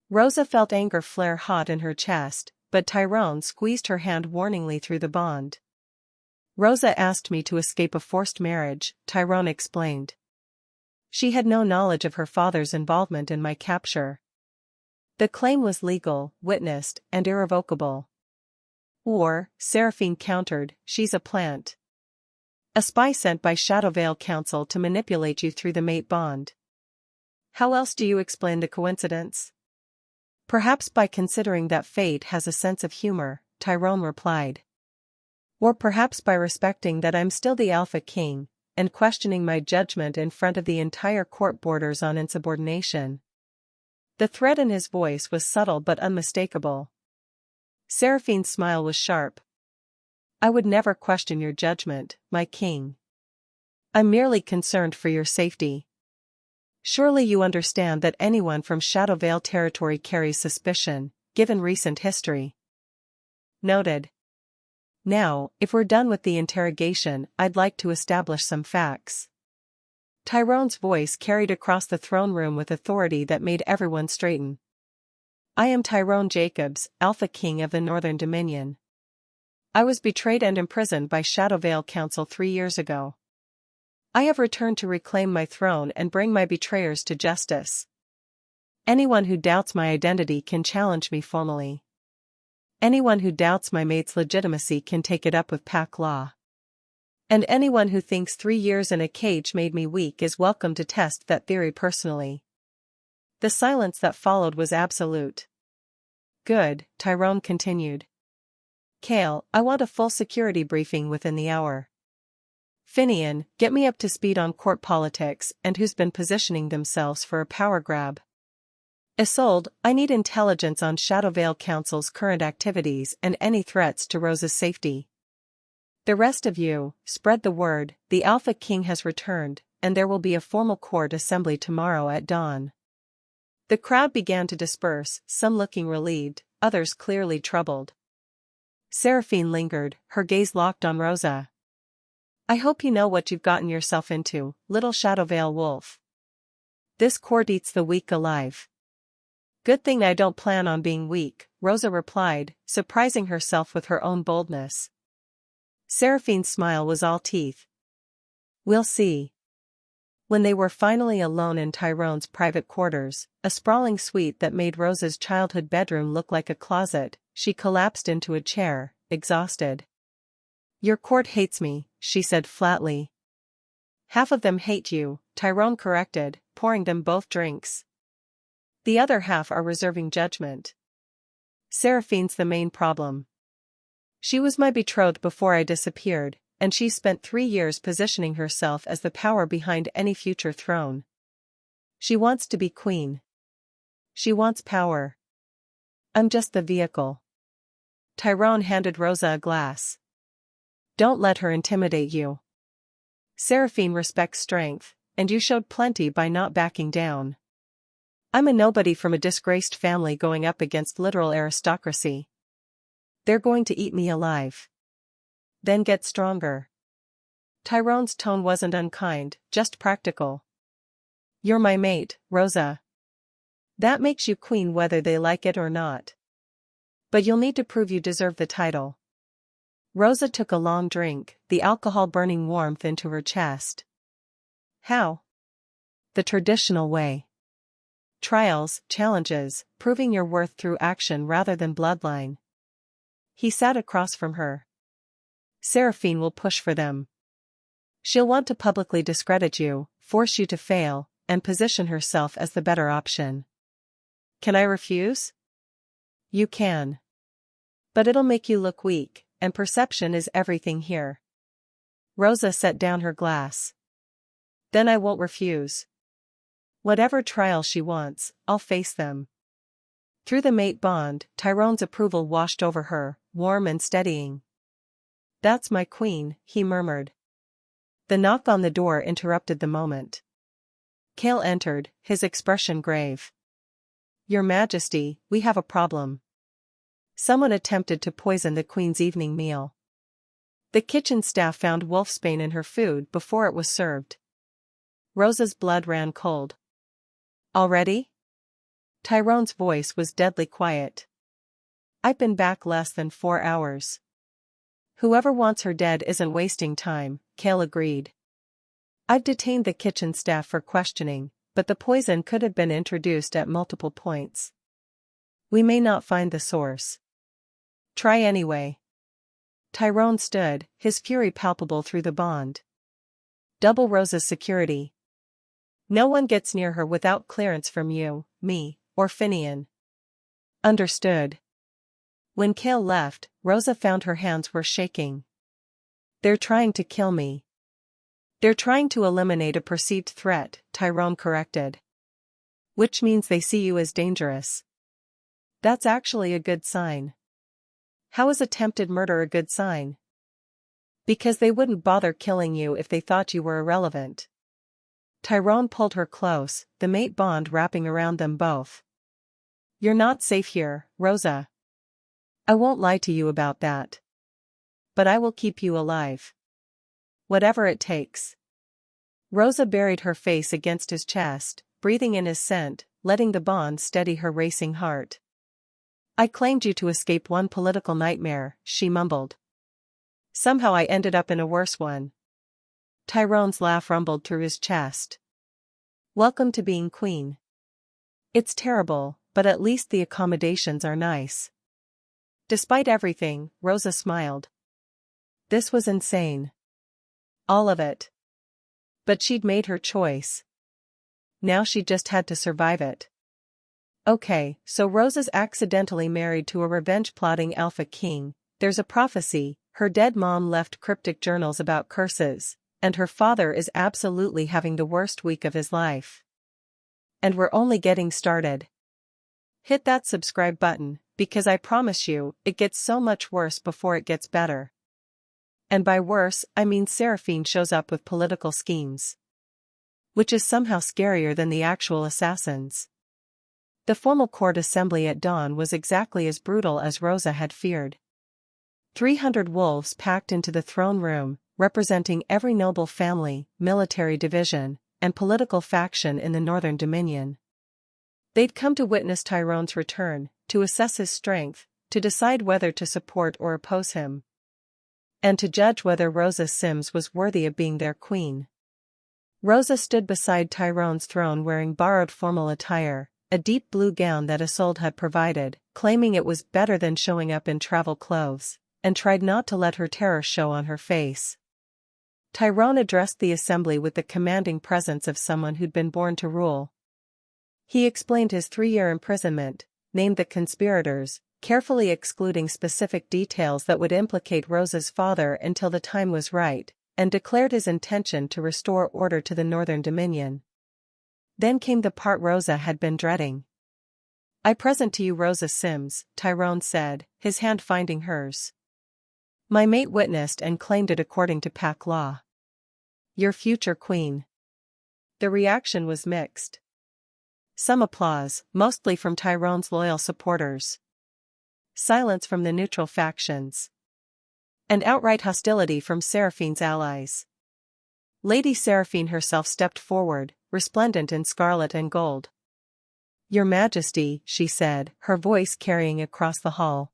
Rosa felt anger flare hot in her chest, but Tyrone squeezed her hand warningly through the bond. Rosa asked me to escape a forced marriage, Tyrone explained. She had no knowledge of her father's involvement in my capture. The claim was legal, witnessed, and irrevocable. Or, Seraphine countered, she's a plant. A spy sent by Shadowvale Council to manipulate you through the mate bond. How else do you explain the coincidence? Perhaps by considering that fate has a sense of humor, Tyrone replied. Or perhaps by respecting that I'm still the Alpha King, and questioning my judgment in front of the entire court borders on insubordination. The threat in his voice was subtle but unmistakable. Seraphine's smile was sharp. I would never question your judgment, my king. I'm merely concerned for your safety. Surely you understand that anyone from Shadowvale territory carries suspicion, given recent history. Noted. Now, if we're done with the interrogation, I'd like to establish some facts. Tyrone's voice carried across the throne room with authority that made everyone straighten. I am Tyrone Jacobs, Alpha King of the Northern Dominion. I was betrayed and imprisoned by Shadowvale Council 3 years ago. I have returned to reclaim my throne and bring my betrayers to justice. Anyone who doubts my identity can challenge me formally. Anyone who doubts my mate's legitimacy can take it up with pack law. And anyone who thinks 3 years in a cage made me weak is welcome to test that theory personally. The silence that followed was absolute. Good, Tyrone continued. Kale, I want a full security briefing within the hour. Finian, get me up to speed on court politics and who's been positioning themselves for a power grab. Isolde, I need intelligence on Shadowvale Council's current activities and any threats to Rosa's safety. The rest of you, spread the word, the Alpha King has returned, and there will be a formal court assembly tomorrow at dawn. The crowd began to disperse, some looking relieved, others clearly troubled. Seraphine lingered, her gaze locked on Rosa. I hope you know what you've gotten yourself into, little Shadowvale wolf. This court eats the weak alive. Good thing I don't plan on being weak, Rosa replied, surprising herself with her own boldness. Seraphine's smile was all teeth. We'll see. When they were finally alone in Tyrone's private quarters, a sprawling suite that made Rosa's childhood bedroom look like a closet, she collapsed into a chair, exhausted. Your court hates me, she said flatly. Half of them hate you, Tyrone corrected, pouring them both drinks. The other half are reserving judgment. Seraphine's the main problem. She was my betrothed before I disappeared, and she spent 3 years positioning herself as the power behind any future throne. She wants to be queen. She wants power. I'm just the vehicle. Tyrone handed Rosa a glass. Don't let her intimidate you. Seraphine respects strength, and you showed plenty by not backing down. I'm a nobody from a disgraced family going up against literal aristocracy. They're going to eat me alive. Then get stronger. Tyrone's tone wasn't unkind, just practical. You're my mate, Rosa. That makes you queen whether they like it or not. But you'll need to prove you deserve the title. Rosa took a long drink, the alcohol burning warmth into her chest. How? The traditional way. Trials, challenges, proving your worth through action rather than bloodline. He sat across from her. Seraphine will push for them. She'll want to publicly discredit you, force you to fail, and position herself as the better option. Can I refuse? You can. But it'll make you look weak, and perception is everything here. Rosa set down her glass. Then I won't refuse. Whatever trial she wants, I'll face them. Through the mate bond, Tyrone's approval washed over her, warm and steadying. That's my queen, he murmured. The knock on the door interrupted the moment. Cale entered, his expression grave. Your Majesty, we have a problem. Someone attempted to poison the Queen's evening meal. The kitchen staff found wolfsbane in her food before it was served. Rosa's blood ran cold. Already? Tyrone's voice was deadly quiet. I've been back less than 4 hours. Whoever wants her dead isn't wasting time, Cale agreed. I've detained the kitchen staff for questioning, but the poison could have been introduced at multiple points. We may not find the source. Try anyway. Tyrone stood, his fury palpable through the bond. Double Rosa's security. No one gets near her without clearance from you, me, or Finian. Understood. When Cale left, Rosa found her hands were shaking. They're trying to kill me. They're trying to eliminate a perceived threat, Tyrone corrected. Which means they see you as dangerous. That's actually a good sign. How is attempted murder a good sign? Because they wouldn't bother killing you if they thought you were irrelevant. Tyrone pulled her close, the mate bond wrapping around them both. You're not safe here, Rosa. I won't lie to you about that. But I will keep you alive. Whatever it takes. Rosa buried her face against his chest, breathing in his scent, letting the bond steady her racing heart. I claimed you to escape one political nightmare, she mumbled. Somehow I ended up in a worse one. Tyrone's laugh rumbled through his chest. Welcome to being queen. It's terrible, but at least the accommodations are nice. Despite everything, Rosa smiled. This was insane. All of it. But she'd made her choice. Now she just had to survive it. Okay, so Rosa's accidentally married to a revenge-plotting alpha king. There's a prophecy, her dead mom left cryptic journals about curses, and her father is absolutely having the worst week of his life. And we're only getting started. Hit that subscribe button, because I promise you, it gets so much worse before it gets better. And by worse, I mean Seraphine shows up with political schemes. Which is somehow scarier than the actual assassins. The formal court assembly at dawn was exactly as brutal as Rosa had feared. 300 wolves packed into the throne room, representing every noble family, military division, and political faction in the Northern Dominion. They'd come to witness Tyrone's return, to assess his strength, to decide whether to support or oppose him. And to judge whether Rosa Sims was worthy of being their queen. Rosa stood beside Tyrone's throne wearing borrowed formal attire, a deep blue gown that Isolde had provided, claiming it was better than showing up in travel clothes, and tried not to let her terror show on her face. Tyrone addressed the assembly with the commanding presence of someone who'd been born to rule. He explained his 3-year imprisonment, named the conspirators, carefully excluding specific details that would implicate Rosa's father until the time was right, and declared his intention to restore order to the Northern Dominion. Then came the part Rosa had been dreading. I present to you Rosa Sims, Tyrone said, his hand finding hers. My mate witnessed and claimed it according to pack law. Your future queen. The reaction was mixed. Some applause, mostly from Tyrone's loyal supporters. Silence from the neutral factions. And outright hostility from Seraphine's allies. Lady Seraphine herself stepped forward, resplendent in scarlet and gold. Your Majesty, she said, her voice carrying across the hall.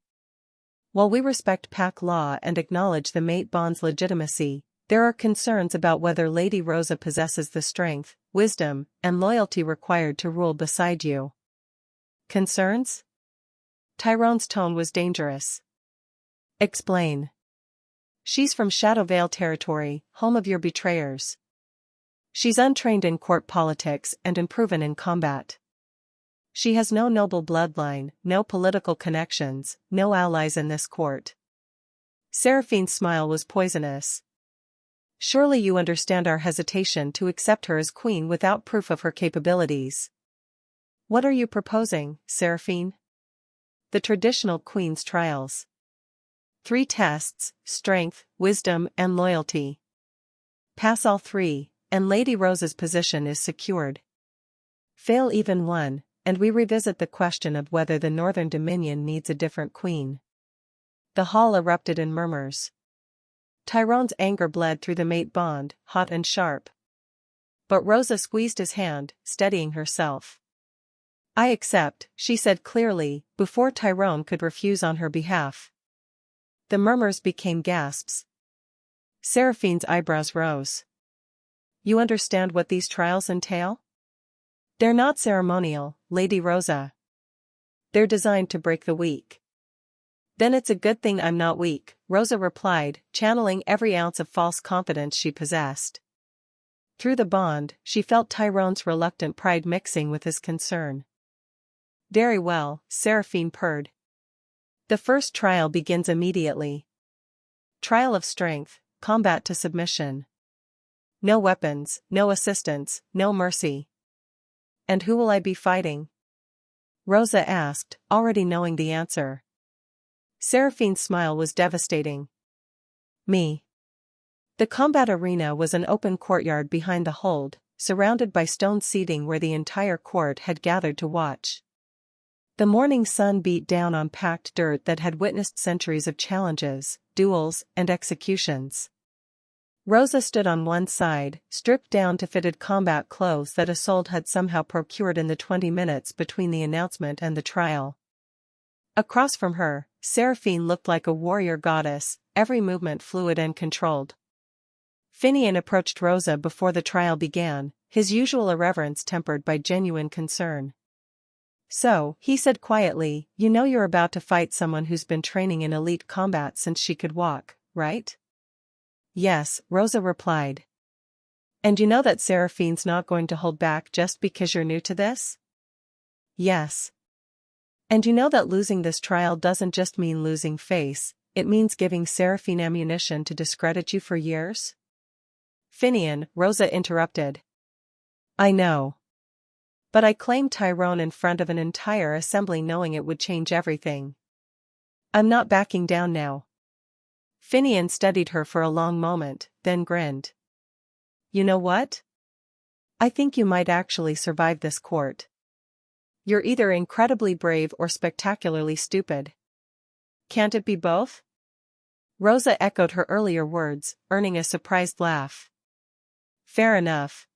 While we respect pack law and acknowledge the mate bond's legitimacy, There are concerns about whether Lady Rosa possesses the strength, wisdom, and loyalty required to rule beside you. Concerns? Tyrone's tone was dangerous. Explain. She's from Shadowvale territory, home of your betrayers. She's untrained in court politics and unproven in combat. She has no noble bloodline, no political connections, no allies in this court. Seraphine's smile was poisonous. Surely you understand our hesitation to accept her as queen without proof of her capabilities. What are you proposing, Seraphine? The traditional queen's trials. 3 tests: strength, wisdom, and loyalty. Pass all 3, and Lady Rosa's position is secured. Fail even one, and we revisit the question of whether the Northern Dominion needs a different queen. The hall erupted in murmurs. Tyrone's anger bled through the mate bond, hot and sharp. But Rosa squeezed his hand, steadying herself. I accept, she said clearly, before Tyrone could refuse on her behalf. The murmurs became gasps. Seraphine's eyebrows rose. You understand what these trials entail? They're not ceremonial, Lady Rosa. They're designed to break the weak. Then it's a good thing I'm not weak, Rosa replied, channeling every ounce of false confidence she possessed. Through the bond, she felt Tyrone's reluctant pride mixing with his concern. Very well, Seraphine purred. The first trial begins immediately. Trial of strength, combat to submission. No weapons, no assistance, no mercy. And who will I be fighting? Rosa asked, already knowing the answer. Seraphine's smile was devastating. Me. The combat arena was an open courtyard behind the hold, surrounded by stone seating where the entire court had gathered to watch. The morning sun beat down on packed dirt that had witnessed centuries of challenges, duels, and executions. Rosa stood on one side, stripped down to fitted combat clothes that Isolde had somehow procured in the 20 minutes between the announcement and the trial. Across from her, Seraphine looked like a warrior goddess, every movement fluid and controlled. Finian approached Rosa before the trial began, his usual irreverence tempered by genuine concern. So, he said quietly, you know you're about to fight someone who's been training in elite combat since she could walk, right? Yes, Rosa replied. And you know that Seraphine's not going to hold back just because you're new to this? Yes. And you know that losing this trial doesn't just mean losing face, it means giving Seraphine ammunition to discredit you for years? Finian, Rosa interrupted. I know. But I claimed Tyrone in front of an entire assembly knowing it would change everything. I'm not backing down now. Finian studied her for a long moment, then grinned. You know what? I think you might actually survive this court. You're either incredibly brave or spectacularly stupid. Can't it be both? Rosa echoed her earlier words, earning a surprised laugh. Fair enough.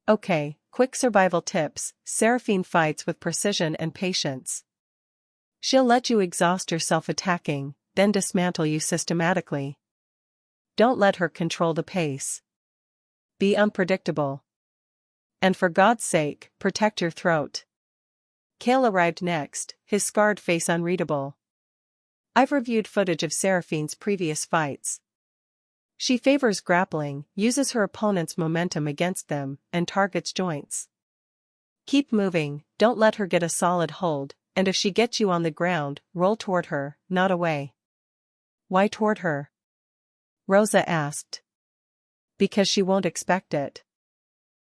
Okay, quick survival tips. Seraphine fights with precision and patience. She'll let you exhaust yourself attacking, then dismantle you systematically. Don't let her control the pace. Be unpredictable. And for God's sake, protect your throat. Cale arrived next, his scarred face unreadable. I've reviewed footage of Seraphine's previous fights. She favors grappling, uses her opponent's momentum against them, and targets joints. Keep moving, don't let her get a solid hold, and if she gets you on the ground, roll toward her, not away. Why toward her? Rosa asked. Because she won't expect it.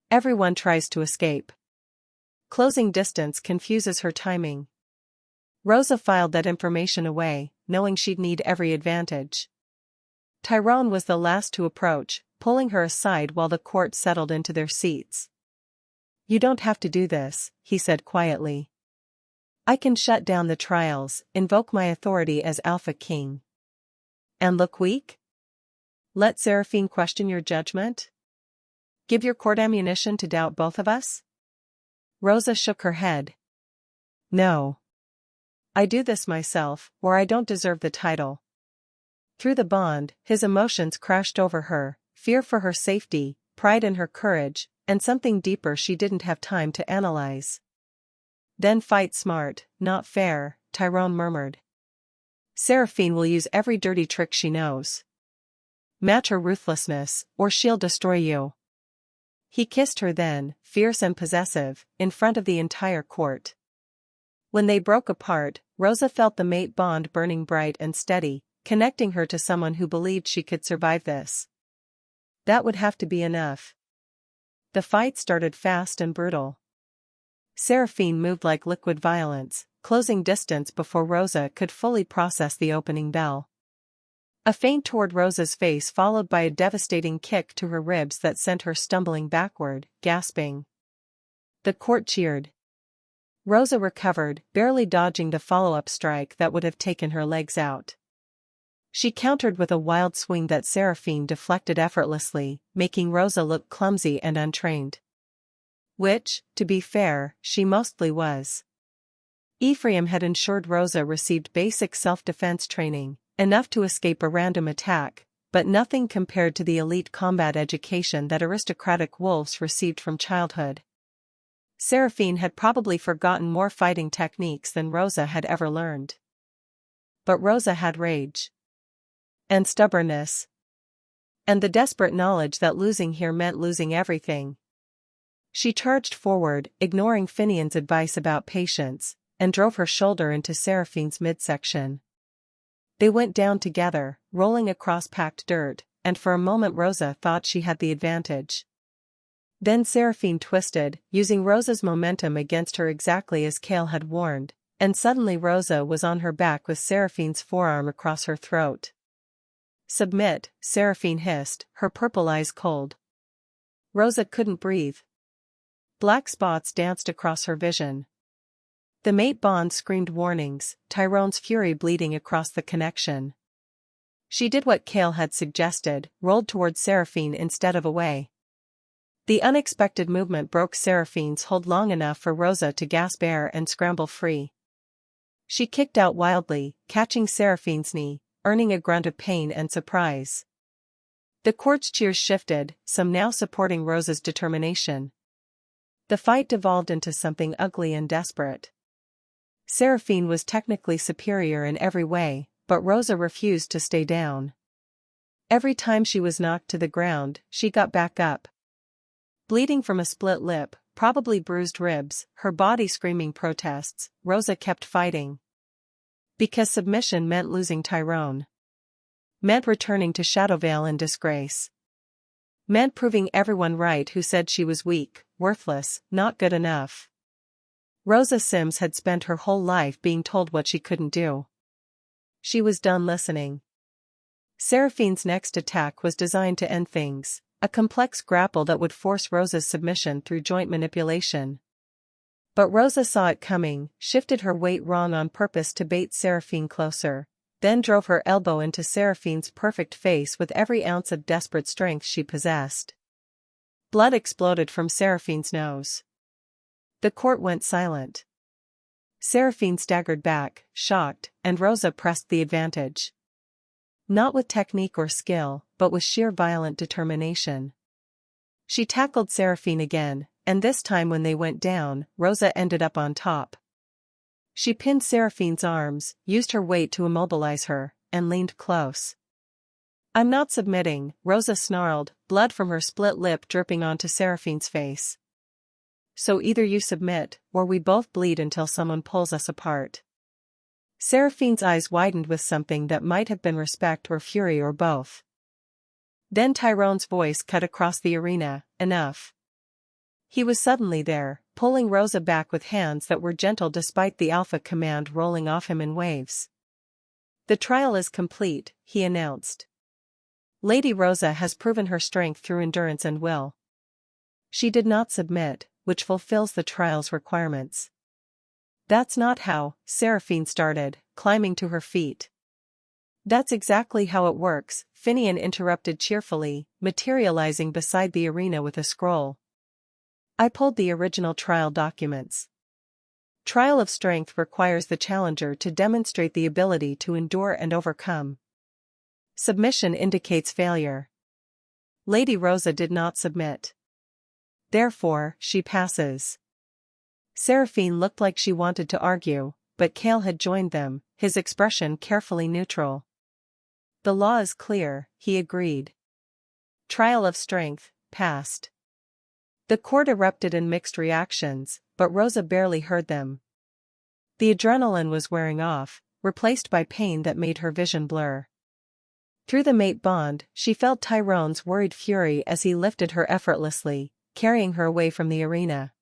Everyone tries to escape. Closing distance confuses her timing. Rosa filed that information away, knowing she'd need every advantage. Tyrone was the last to approach, pulling her aside while the court settled into their seats. You don't have to do this, he said quietly. I can shut down the trials, invoke my authority as Alpha King. And look weak? Let Seraphine question your judgment? Give your court ammunition to doubt both of us? Rosa shook her head. No. I do this myself, or I don't deserve the title. Through the bond, his emotions crashed over her, fear for her safety, pride in her courage, and something deeper she didn't have time to analyze. Then fight smart, not fair, Tyrone murmured. Seraphine will use every dirty trick she knows. Match her ruthlessness, or she'll destroy you. He kissed her then, fierce and possessive, in front of the entire court. When they broke apart, Rosa felt the mate bond burning bright and steady, connecting her to someone who believed she could survive this. That would have to be enough. The fight started fast and brutal. Seraphine moved like liquid violence, closing distance before Rosa could fully process the opening bell. A feint toward Rosa's face followed by a devastating kick to her ribs that sent her stumbling backward, gasping. The court cheered. Rosa recovered, barely dodging the follow-up strike that would have taken her legs out. She countered with a wild swing that Seraphine deflected effortlessly, making Rosa look clumsy and untrained. Which, to be fair, she mostly was. Ephraim had ensured Rosa received basic self-defense training, enough to escape a random attack, but nothing compared to the elite combat education that aristocratic wolves received from childhood. Seraphine had probably forgotten more fighting techniques than Rosa had ever learned. But Rosa had rage. And stubbornness. And the desperate knowledge that losing here meant losing everything. She charged forward, ignoring Finian's advice about patience, and drove her shoulder into Seraphine's midsection. They went down together, rolling across packed dirt, and for a moment Rosa thought she had the advantage. Then Seraphine twisted, using Rosa's momentum against her exactly as Cale had warned, and suddenly Rosa was on her back with Seraphine's forearm across her throat. "Submit," Seraphine hissed, her purple eyes cold. Rosa couldn't breathe. Black spots danced across her vision. The mate bond screamed warnings, Tyrone's fury bleeding across the connection. She did what Cale had suggested, rolled towards Seraphine instead of away. The unexpected movement broke Seraphine's hold long enough for Rosa to gasp air and scramble free. She kicked out wildly, catching Seraphine's knee, earning a grunt of pain and surprise. The court's cheers shifted, some now supporting Rosa's determination. The fight devolved into something ugly and desperate. Seraphine was technically superior in every way, but Rosa refused to stay down. Every time she was knocked to the ground, she got back up. Bleeding from a split lip, probably bruised ribs, her body screaming protests, Rosa kept fighting. Because submission meant losing Tyrone. Meant returning to Shadowvale in disgrace. Meant proving everyone right who said she was weak, worthless, not good enough. Rosa Sims had spent her whole life being told what she couldn't do. She was done listening. Seraphine's next attack was designed to end things, a complex grapple that would force Rosa's submission through joint manipulation. But Rosa saw it coming, shifted her weight wrong on purpose to bait Seraphine closer, then drove her elbow into Seraphine's perfect face with every ounce of desperate strength she possessed. Blood exploded from Seraphine's nose. The court went silent. Seraphine staggered back, shocked, and Rosa pressed the advantage. Not with technique or skill, but with sheer violent determination. She tackled Seraphine again, and this time when they went down, Rosa ended up on top. She pinned Seraphine's arms, used her weight to immobilize her, and leaned close. "I'm not submitting," Rosa snarled, blood from her split lip dripping onto Seraphine's face. "So either you submit, or we both bleed until someone pulls us apart." Seraphine's eyes widened with something that might have been respect or fury or both. Then Tyrone's voice cut across the arena, "Enough." He was suddenly there, pulling Rosa back with hands that were gentle despite the alpha command rolling off him in waves. "The trial is complete," he announced. "Lady Rosa has proven her strength through endurance and will. She did not submit, which fulfills the trial's requirements." "That's not how," Seraphine started, climbing to her feet. "That's exactly how it works," Finian interrupted cheerfully, materializing beside the arena with a scroll. "I pulled the original trial documents. Trial of strength requires the challenger to demonstrate the ability to endure and overcome. Submission indicates failure. Lady Rosa did not submit. Therefore, she passes. Seraphine looked like she wanted to argue, but Cale had joined them, his expression carefully neutral. The law is clear, he agreed. Trial of strength, passed. The court erupted in mixed reactions, but Rosa barely heard them. The adrenaline was wearing off, replaced by pain that made her vision blur. Through the mate bond, she felt Tyrone's worried fury as he lifted her effortlessly, carrying her away from the arena.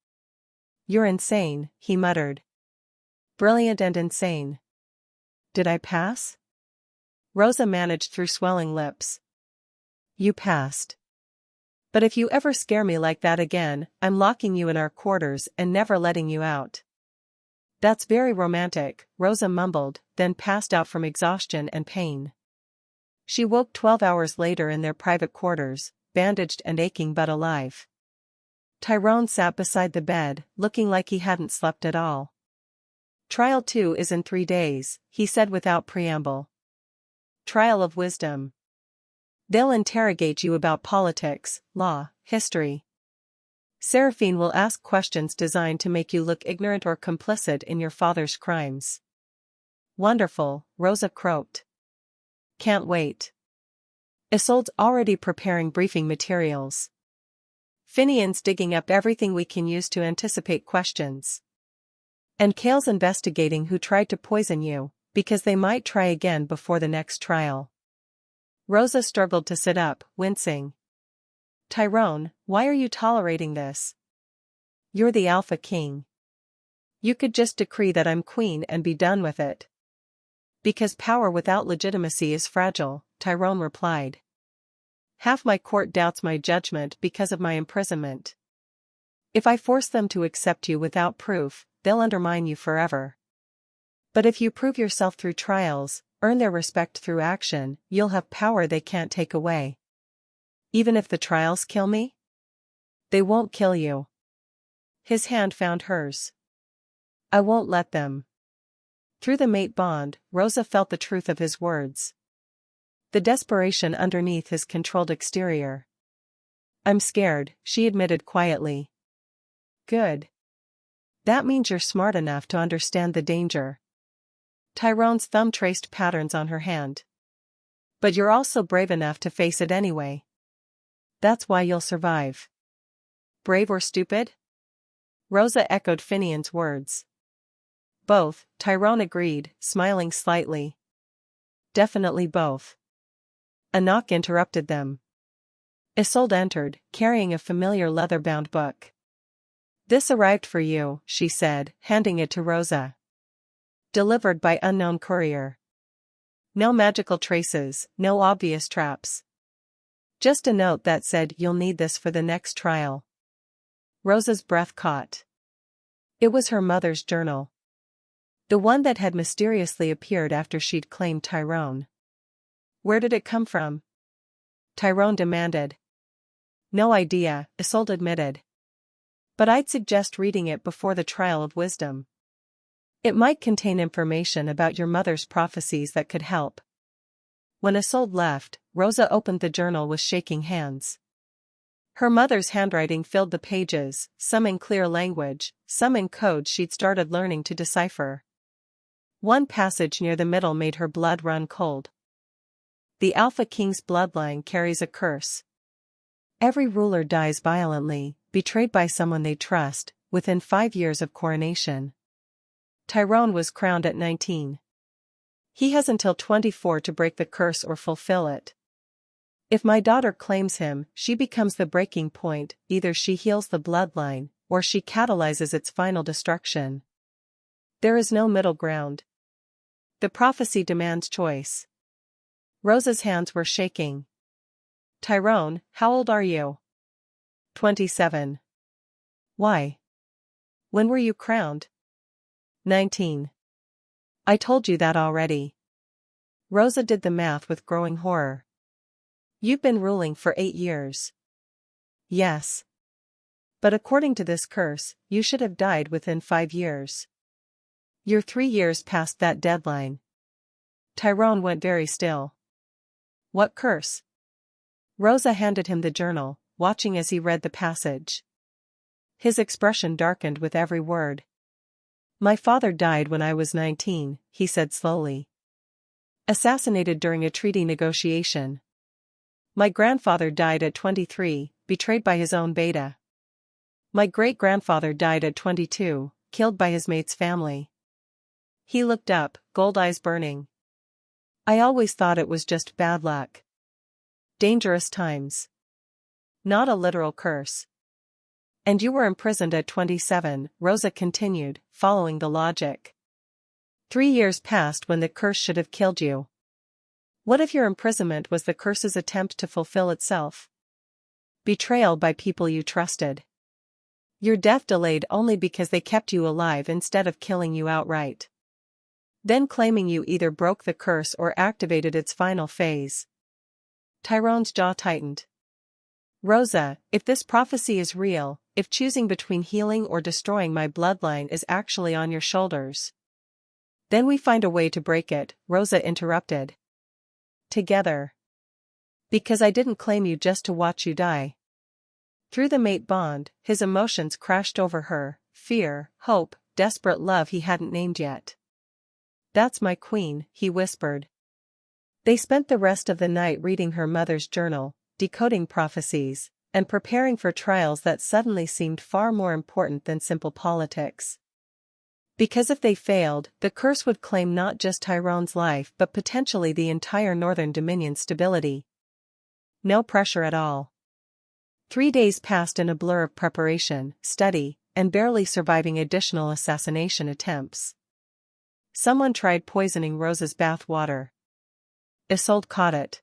"You're insane," he muttered. "Brilliant and insane." "Did I pass?" Rosa managed through swelling lips. "You passed. But if you ever scare me like that again, I'm locking you in our quarters and never letting you out." "That's very romantic," Rosa mumbled, then passed out from exhaustion and pain. She woke 12 hours later in their private quarters, bandaged and aching but alive. Tyrone sat beside the bed, looking like he hadn't slept at all. "Trial 2 is in 3 days, he said without preamble. Trial of wisdom. They'll interrogate you about politics, law, history. Seraphine will ask questions designed to make you look ignorant or complicit in your father's crimes." "Wonderful," Rosa croaked. "Can't wait." Isolde's already preparing briefing materials. Finian's digging up everything we can use to anticipate questions. And Cale's investigating who tried to poison you, because they might try again before the next trial. Rosa struggled to sit up, wincing. "Tyrone, why are you tolerating this? You're the Alpha King. You could just decree that I'm queen and be done with it." "Because power without legitimacy is fragile," Tyrone replied. "Half my court doubts my judgment because of my imprisonment. If I force them to accept you without proof, they'll undermine you forever. But if you prove yourself through trials, earn their respect through action, you'll have power they can't take away." "Even if the trials kill me?" "They won't kill you." His hand found hers. "I won't let them." Through the mate bond, Rosa felt the truth of his words. The desperation underneath his controlled exterior. "I'm scared," she admitted quietly. "Good. That means you're smart enough to understand the danger." Tyrone's thumb traced patterns on her hand. "But you're also brave enough to face it anyway. That's why you'll survive." "Brave or stupid?" Rosa echoed Finian's words. "Both," Tyrone agreed, smiling slightly. "Definitely both." A knock interrupted them. Isolde entered, carrying a familiar leather-bound book. "This arrived for you," she said, handing it to Rosa. "Delivered by unknown courier. No magical traces, no obvious traps. Just a note that said you'll need this for the next trial." Rosa's breath caught. It was her mother's journal. The one that had mysteriously appeared after she'd claimed Tyrone. "Where did it come from?" Tyrone demanded. "No idea," Isolde admitted. "But I'd suggest reading it before the trial of wisdom. It might contain information about your mother's prophecies that could help." When Isolde left, Rosa opened the journal with shaking hands. Her mother's handwriting filled the pages, some in clear language, some in code she'd started learning to decipher. One passage near the middle made her blood run cold. "The Alpha King's bloodline carries a curse. Every ruler dies violently, betrayed by someone they trust, within 5 years of coronation. Tyrone was crowned at 19. He has until 24 to break the curse or fulfill it. If my daughter claims him, she becomes the breaking point, either she heals the bloodline, or she catalyzes its final destruction. There is no middle ground. The prophecy demands choice." Rosa's hands were shaking. "Tyrone, how old are you?" 27. "Why? When were you crowned?" 19. "I told you that already." Rosa did the math with growing horror. "You've been ruling for 8 years. "Yes. But according to this curse, you should have died within 5 years. You're 3 years past that deadline." Tyrone went very still. What curse? Rosa handed him the journal, watching as he read the passage. His expression darkened with every word. My father died when I was 19, he said slowly. Assassinated during a treaty negotiation. My grandfather died at 23, betrayed by his own beta. My great-grandfather died at 22, killed by his mate's family. He looked up, gold eyes burning. I always thought it was just bad luck. Dangerous times. Not a literal curse. And you were imprisoned at 27, Rosa continued, following the logic. 3 years passed when the curse should have killed you. What if your imprisonment was the curse's attempt to fulfill itself? Betrayal by people you trusted. Your death delayed only because they kept you alive instead of killing you outright. Then claiming you either broke the curse or activated its final phase. Tyrone's jaw tightened. Rosa, if this prophecy is real, if choosing between healing or destroying my bloodline is actually on your shoulders, then we find a way to break it, Rosa interrupted. Together. Because I didn't claim you just to watch you die. Through the mate bond, his emotions crashed over her, fear, hope, desperate love he hadn't named yet. That's my queen, he whispered. They spent the rest of the night reading her mother's journal, decoding prophecies, and preparing for trials that suddenly seemed far more important than simple politics. Because if they failed, the curse would claim not just Tyrone's life but potentially the entire Northern Dominion's stability. No pressure at all. 3 days passed in a blur of preparation, study, and barely surviving additional assassination attempts. Someone tried poisoning Rosa's bath water. Isolde caught it.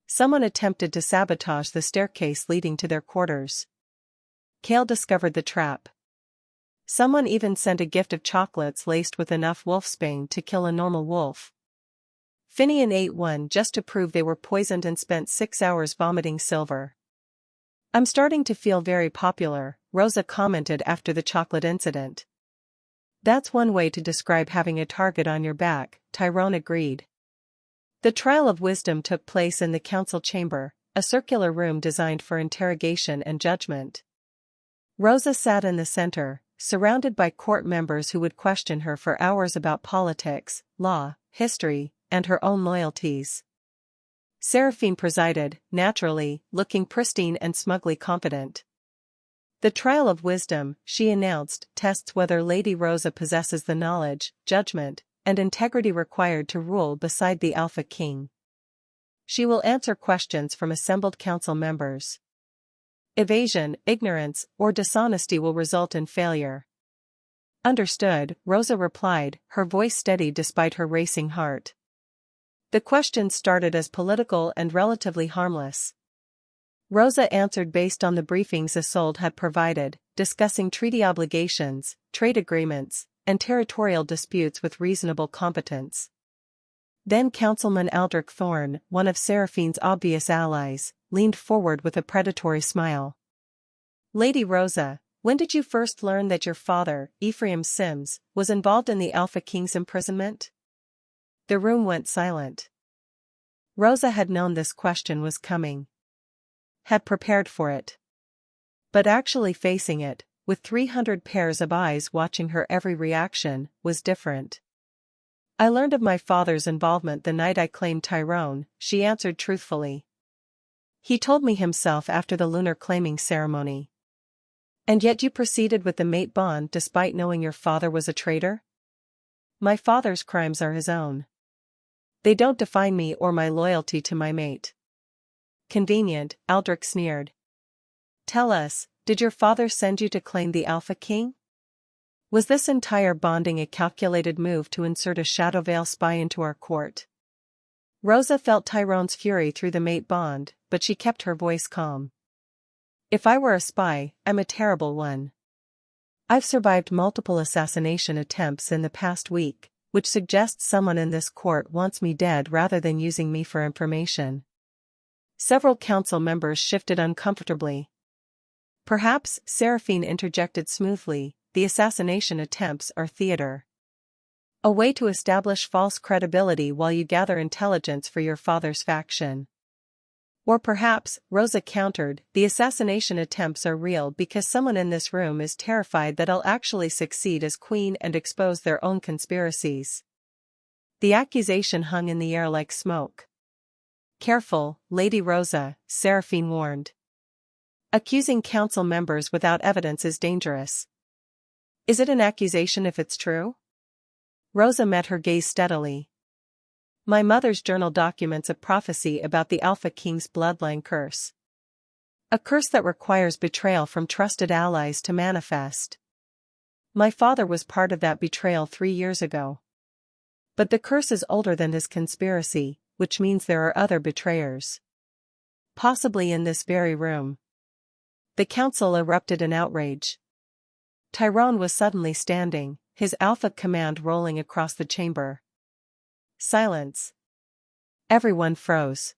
Someone attempted to sabotage the staircase leading to their quarters. Kale discovered the trap. Someone even sent a gift of chocolates laced with enough wolfsbane to kill a normal wolf. Finian ate one just to prove they were poisoned and spent 6 hours vomiting silver. I'm starting to feel very popular, Rosa commented after the chocolate incident. That's one way to describe having a target on your back, Tyrone agreed. The trial of wisdom took place in the council chamber, a circular room designed for interrogation and judgment. Rosa sat in the center, surrounded by court members who would question her for hours about politics, law, history, and her own loyalties. Seraphine presided, naturally, looking pristine and smugly confident. The trial of wisdom, she announced, tests whether Lady Rosa possesses the knowledge, judgment, and integrity required to rule beside the Alpha King. She will answer questions from assembled council members. Evasion, ignorance, or dishonesty will result in failure. Understood, Rosa replied, her voice steady despite her racing heart. The questions started as political and relatively harmless. Rosa answered based on the briefings Isolde had provided, discussing treaty obligations, trade agreements, and territorial disputes with reasonable competence. Then Councilman Aldrich Thorne, one of Seraphine's obvious allies, leaned forward with a predatory smile. Lady Rosa, when did you first learn that your father, Ephraim Sims, was involved in the Alpha King's imprisonment? The room went silent. Rosa had known this question was coming. Had prepared for it. But actually facing it, with 300 pairs of eyes watching her every reaction, was different. I learned of my father's involvement the night I claimed Tyrone, she answered truthfully. He told me himself after the lunar claiming ceremony. And yet you proceeded with the mate bond despite knowing your father was a traitor? My father's crimes are his own. They don't define me or my loyalty to my mate. Convenient, Aldrich sneered. Tell us, did your father send you to claim the Alpha King? Was this entire bonding a calculated move to insert a Shadowvale spy into our court? Rosa felt Tyrone's fury through the mate bond, but she kept her voice calm. If I were a spy, I'm a terrible one. I've survived multiple assassination attempts in the past week, which suggests someone in this court wants me dead rather than using me for information. Several council members shifted uncomfortably. Perhaps, Seraphine interjected smoothly, the assassination attempts are theater. A way to establish false credibility while you gather intelligence for your father's faction. Or perhaps, Rosa countered, the assassination attempts are real because someone in this room is terrified that I'll actually succeed as queen and expose their own conspiracies. The accusation hung in the air like smoke. Careful, Lady Rosa, Seraphine warned. Accusing council members without evidence is dangerous. Is it an accusation if it's true? Rosa met her gaze steadily. My mother's journal documents a prophecy about the Alpha King's bloodline curse. A curse that requires betrayal from trusted allies to manifest. My father was part of that betrayal 3 years ago. But the curse is older than this conspiracy, which means there are other betrayers. Possibly in this very room. The council erupted in outrage. Tyrone was suddenly standing, his alpha command rolling across the chamber. Silence. Everyone froze.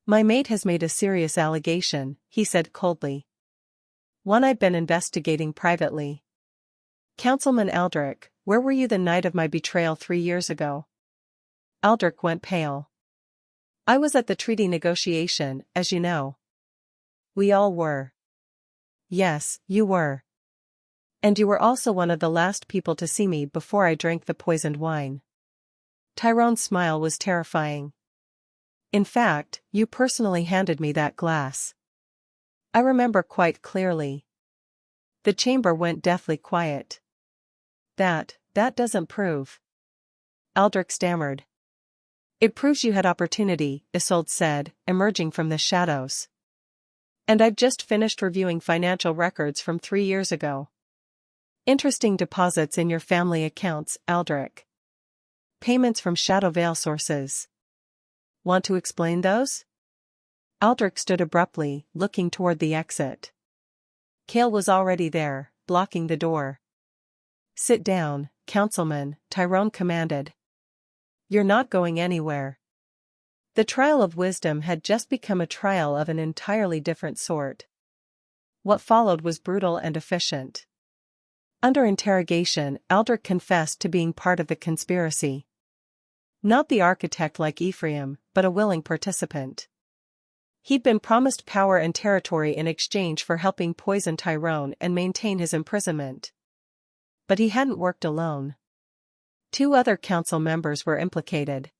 My mate has made a serious allegation, he said coldly. One I've been investigating privately. Councilman Aldrich, where were you the night of my betrayal 3 years ago? Aldrich went pale. I was at the treaty negotiation, as you know. We all were. Yes, you were. And you were also one of the last people to see me before I drank the poisoned wine. Tyrone's smile was terrifying. In fact, you personally handed me that glass. I remember quite clearly. The chamber went deathly quiet. That doesn't prove. Aldrich stammered. It proves you had opportunity, Isolde said, emerging from the shadows. And I've just finished reviewing financial records from 3 years ago. Interesting deposits in your family accounts, Aldrich. Payments from Shadow Vale sources. Want to explain those? Aldrich stood abruptly, looking toward the exit. Cale was already there, blocking the door. Sit down, Councilman, Tyrone commanded. You're not going anywhere. The trial of wisdom had just become a trial of an entirely different sort. What followed was brutal and efficient. Under interrogation, Aldrich confessed to being part of the conspiracy. Not the architect like Ephraim, but a willing participant. He'd been promised power and territory in exchange for helping poison Tyrone and maintain his imprisonment. But he hadn't worked alone. 2 other council members were implicated.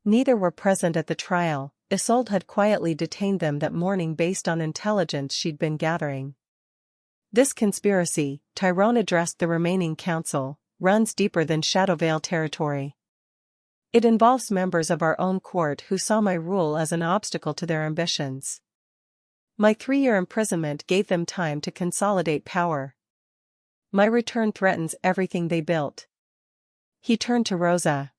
Neither were present at the trial. Isolde had quietly detained them that morning based on intelligence she'd been gathering. This conspiracy, Tyrone addressed the remaining council, runs deeper than Shadow Vale territory. It involves members of our own court who saw my rule as an obstacle to their ambitions. My 3-year imprisonment gave them time to consolidate power. My return threatens everything they built. He turned to Rosa.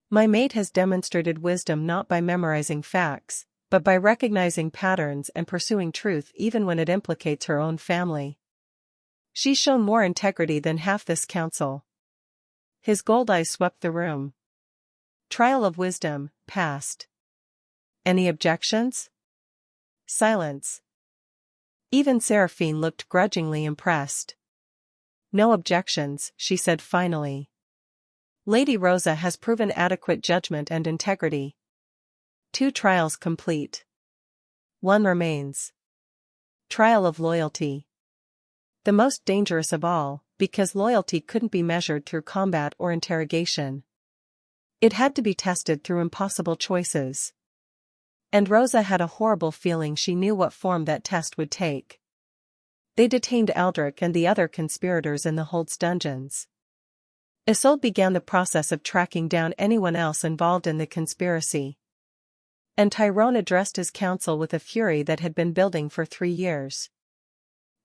My mate has demonstrated wisdom not by memorizing facts, but by recognizing patterns and pursuing truth even when it implicates her own family. She's shown more integrity than half this council. His gold eyes swept the room. Trial of wisdom, passed. Any objections? Silence. Even Seraphine looked grudgingly impressed. No objections, she said finally. Lady Rosa has proven adequate judgment and integrity. 2 trials complete. 1 remains. Trial of loyalty. The most dangerous of all, because loyalty couldn't be measured through combat or interrogation. It had to be tested through impossible choices. And Rosa had a horrible feeling she knew what form that test would take. They detained Aldrich and the other conspirators in the Hold's dungeons. Isolde began the process of tracking down anyone else involved in the conspiracy. And Tyrone addressed his council with a fury that had been building for 3 years.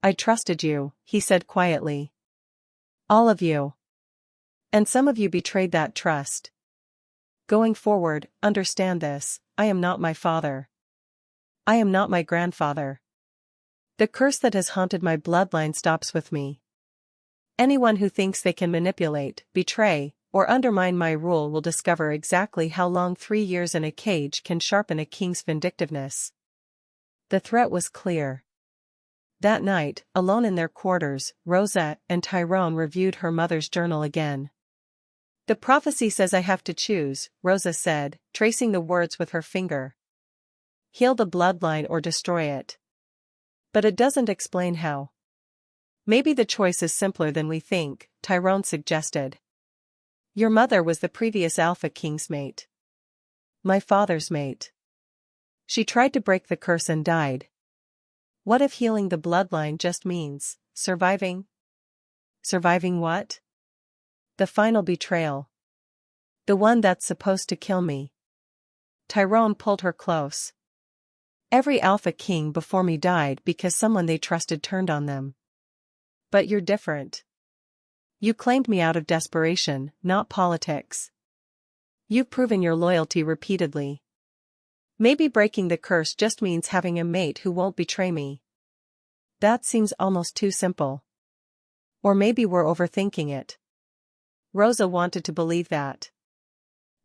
I trusted you, he said quietly. All of you. And some of you betrayed that trust. Going forward, understand this, I am not my father. I am not my grandfather. The curse that has haunted my bloodline stops with me. Anyone who thinks they can manipulate, betray, or undermine my rule will discover exactly how long 3 years in a cage can sharpen a king's vindictiveness. The threat was clear. That night, alone in their quarters, Rosa and Tyrone reviewed her mother's journal again. The prophecy says I have to choose, Rosa said, tracing the words with her finger. Heal the bloodline or destroy it. But it doesn't explain how. Maybe the choice is simpler than we think, Tyrone suggested. Your mother was the previous Alpha King's mate. My father's mate. She tried to break the curse and died. What if healing the bloodline just means surviving? Surviving what? The final betrayal. The one that's supposed to kill me. Tyrone pulled her close. Every Alpha King before me died because someone they trusted turned on them. But you're different. You claimed me out of desperation, not politics. You've proven your loyalty repeatedly. Maybe breaking the curse just means having a mate who won't betray me. That seems almost too simple. Or maybe we're overthinking it. Rosa wanted to believe that.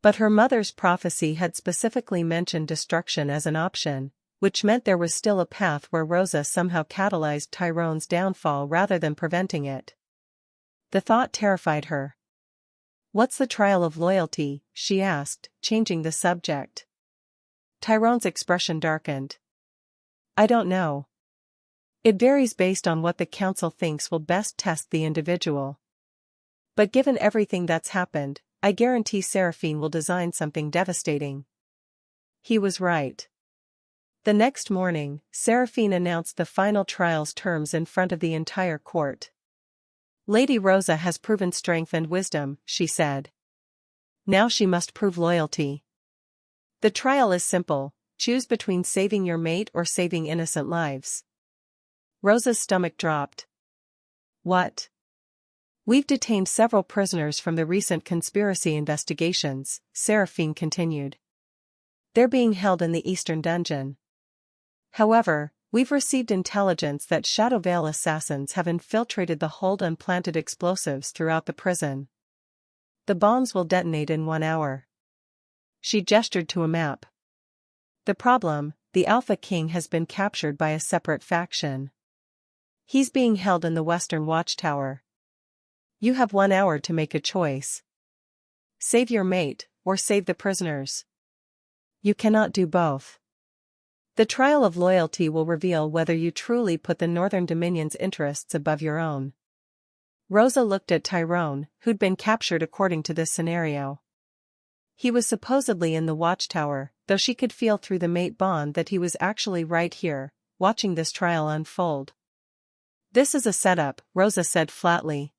But her mother's prophecy had specifically mentioned destruction as an option, which meant there was still a path where Rosa somehow catalyzed Tyrone's downfall rather than preventing it. The thought terrified her. What's the trial of loyalty? She asked, changing the subject. Tyrone's expression darkened. I don't know. It varies based on what the council thinks will best test the individual. But given everything that's happened, I guarantee Seraphine will design something devastating. He was right. The next morning, Seraphine announced the final trial's terms in front of the entire court. Lady Rosa has proven strength and wisdom, she said. Now she must prove loyalty. The trial is simple, choose between saving your mate or saving innocent lives. Rosa's stomach dropped. What? We've detained several prisoners from the recent conspiracy investigations, Seraphine continued. They're being held in the Eastern Dungeon. However, we've received intelligence that Shadow Veil assassins have infiltrated the hold and planted explosives throughout the prison. The bombs will detonate in 1 hour. She gestured to a map. The problem, the Alpha King has been captured by a separate faction. He's being held in the Western Watchtower. You have 1 hour to make a choice. Save your mate, or save the prisoners. You cannot do both. The trial of loyalty will reveal whether you truly put the Northern Dominion's interests above your own. Rosa looked at Tyrone, who'd been captured according to this scenario. He was supposedly in the Watchtower, though she could feel through the mate bond that he was actually right here, watching this trial unfold. This is a setup, Rosa said flatly.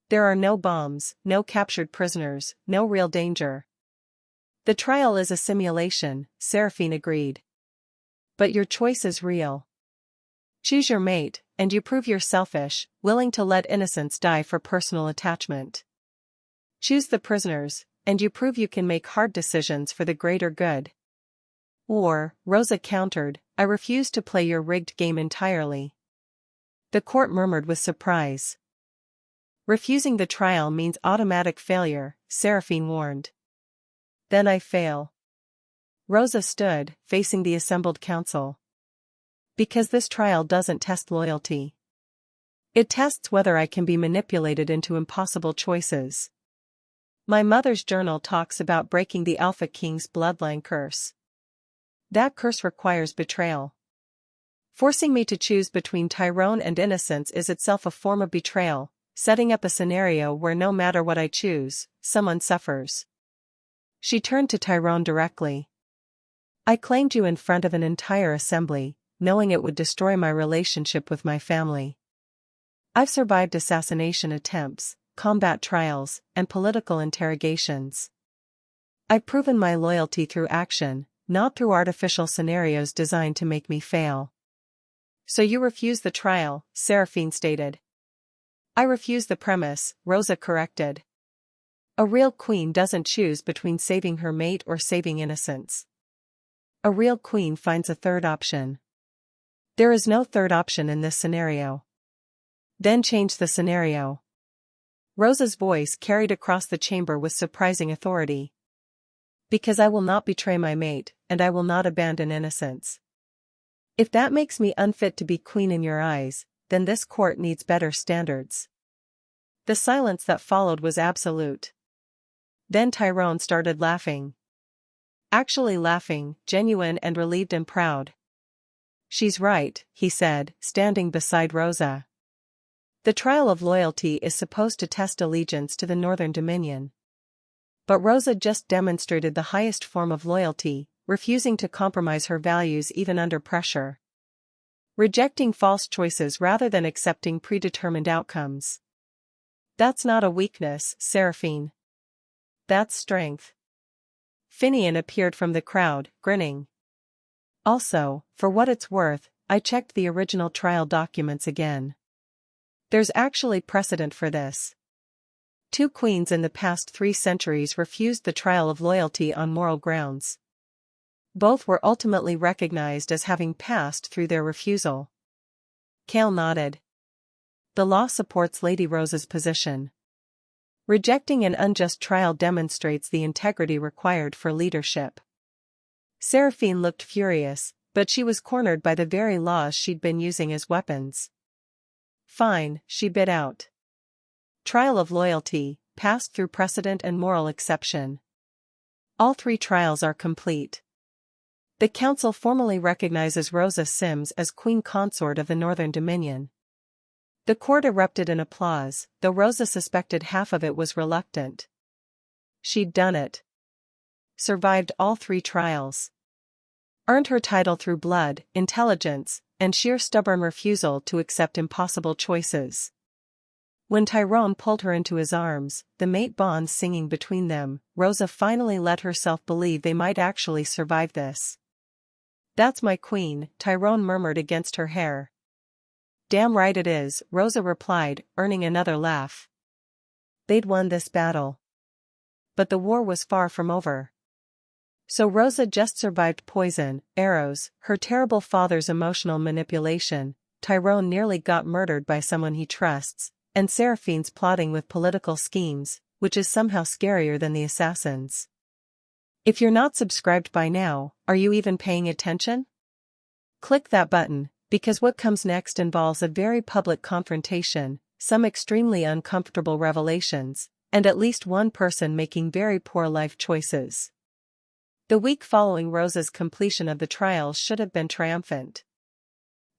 There are no bombs, no captured prisoners, no real danger. The trial is a simulation, Seraphine agreed. But your choice is real. Choose your mate, and you prove you're selfish, willing to let innocents die for personal attachment. Choose the prisoners, and you prove you can make hard decisions for the greater good. Or, Rosa countered, I refuse to play your rigged game entirely. The court murmured with surprise. Refusing the trial means automatic failure, Seraphine warned. Then I fail. Rosa stood, facing the assembled council. Because this trial doesn't test loyalty. It tests whether I can be manipulated into impossible choices. My mother's journal talks about breaking the Alpha King's bloodline curse. That curse requires betrayal. Forcing me to choose between Tyrone and innocence is itself a form of betrayal, setting up a scenario where no matter what I choose, someone suffers. She turned to Tyrone directly. I claimed you in front of an entire assembly, knowing it would destroy my relationship with my family. I've survived assassination attempts, combat trials, and political interrogations. I've proven my loyalty through action, not through artificial scenarios designed to make me fail. So you refuse the trial, Seraphine stated. I refuse the premise, Rosa corrected. A real queen doesn't choose between saving her mate or saving innocence. A real queen finds a third option. There is no third option in this scenario. Then change the scenario. Rosa's voice carried across the chamber with surprising authority. Because I will not betray my mate, and I will not abandon innocence. If that makes me unfit to be queen in your eyes, then this court needs better standards. The silence that followed was absolute. Then Tyrone started laughing. Actually laughing, genuine and relieved and proud. "She's right," he said, standing beside Rosa. "The trial of loyalty is supposed to test allegiance to the Northern Dominion. But Rosa just demonstrated the highest form of loyalty, refusing to compromise her values even under pressure. Rejecting false choices rather than accepting predetermined outcomes. That's not a weakness, Seraphine. That's strength." Finian appeared from the crowd, grinning. "Also, for what it's worth, I checked the original trial documents again. There's actually precedent for this. 2 queens in the past 3 centuries refused the trial of loyalty on moral grounds. Both were ultimately recognized as having passed through their refusal." Cale nodded. "The law supports Lady Rosa's position. Rejecting an unjust trial demonstrates the integrity required for leadership." Seraphine looked furious, but she was cornered by the very laws she'd been using as weapons. "Fine," she bit out. "Trial of loyalty, passed through precedent and moral exception. All 3 trials are complete. The Council formally recognizes Rosa Sims as Queen Consort of the Northern Dominion." The court erupted in applause, though Rosa suspected half of it was reluctant. She'd done it. Survived all 3 trials. Earned her title through blood, intelligence, and sheer stubborn refusal to accept impossible choices. When Tyrone pulled her into his arms, the mate bond singing between them, Rosa finally let herself believe they might actually survive this. "That's my queen," Tyrone murmured against her hair. "Damn right it is," Rosa replied, earning another laugh. They'd won this battle. But the war was far from over. So Rosa just survived poison, arrows, her terrible father's emotional manipulation, Tyrone nearly got murdered by someone he trusts, and Seraphine's plotting with political schemes, which is somehow scarier than the assassins. If you're not subscribed by now, are you even paying attention? Click that button, because what comes next involves a very public confrontation, some extremely uncomfortable revelations, and at least one person making very poor life choices. The week following Rosa's completion of the trial should have been triumphant.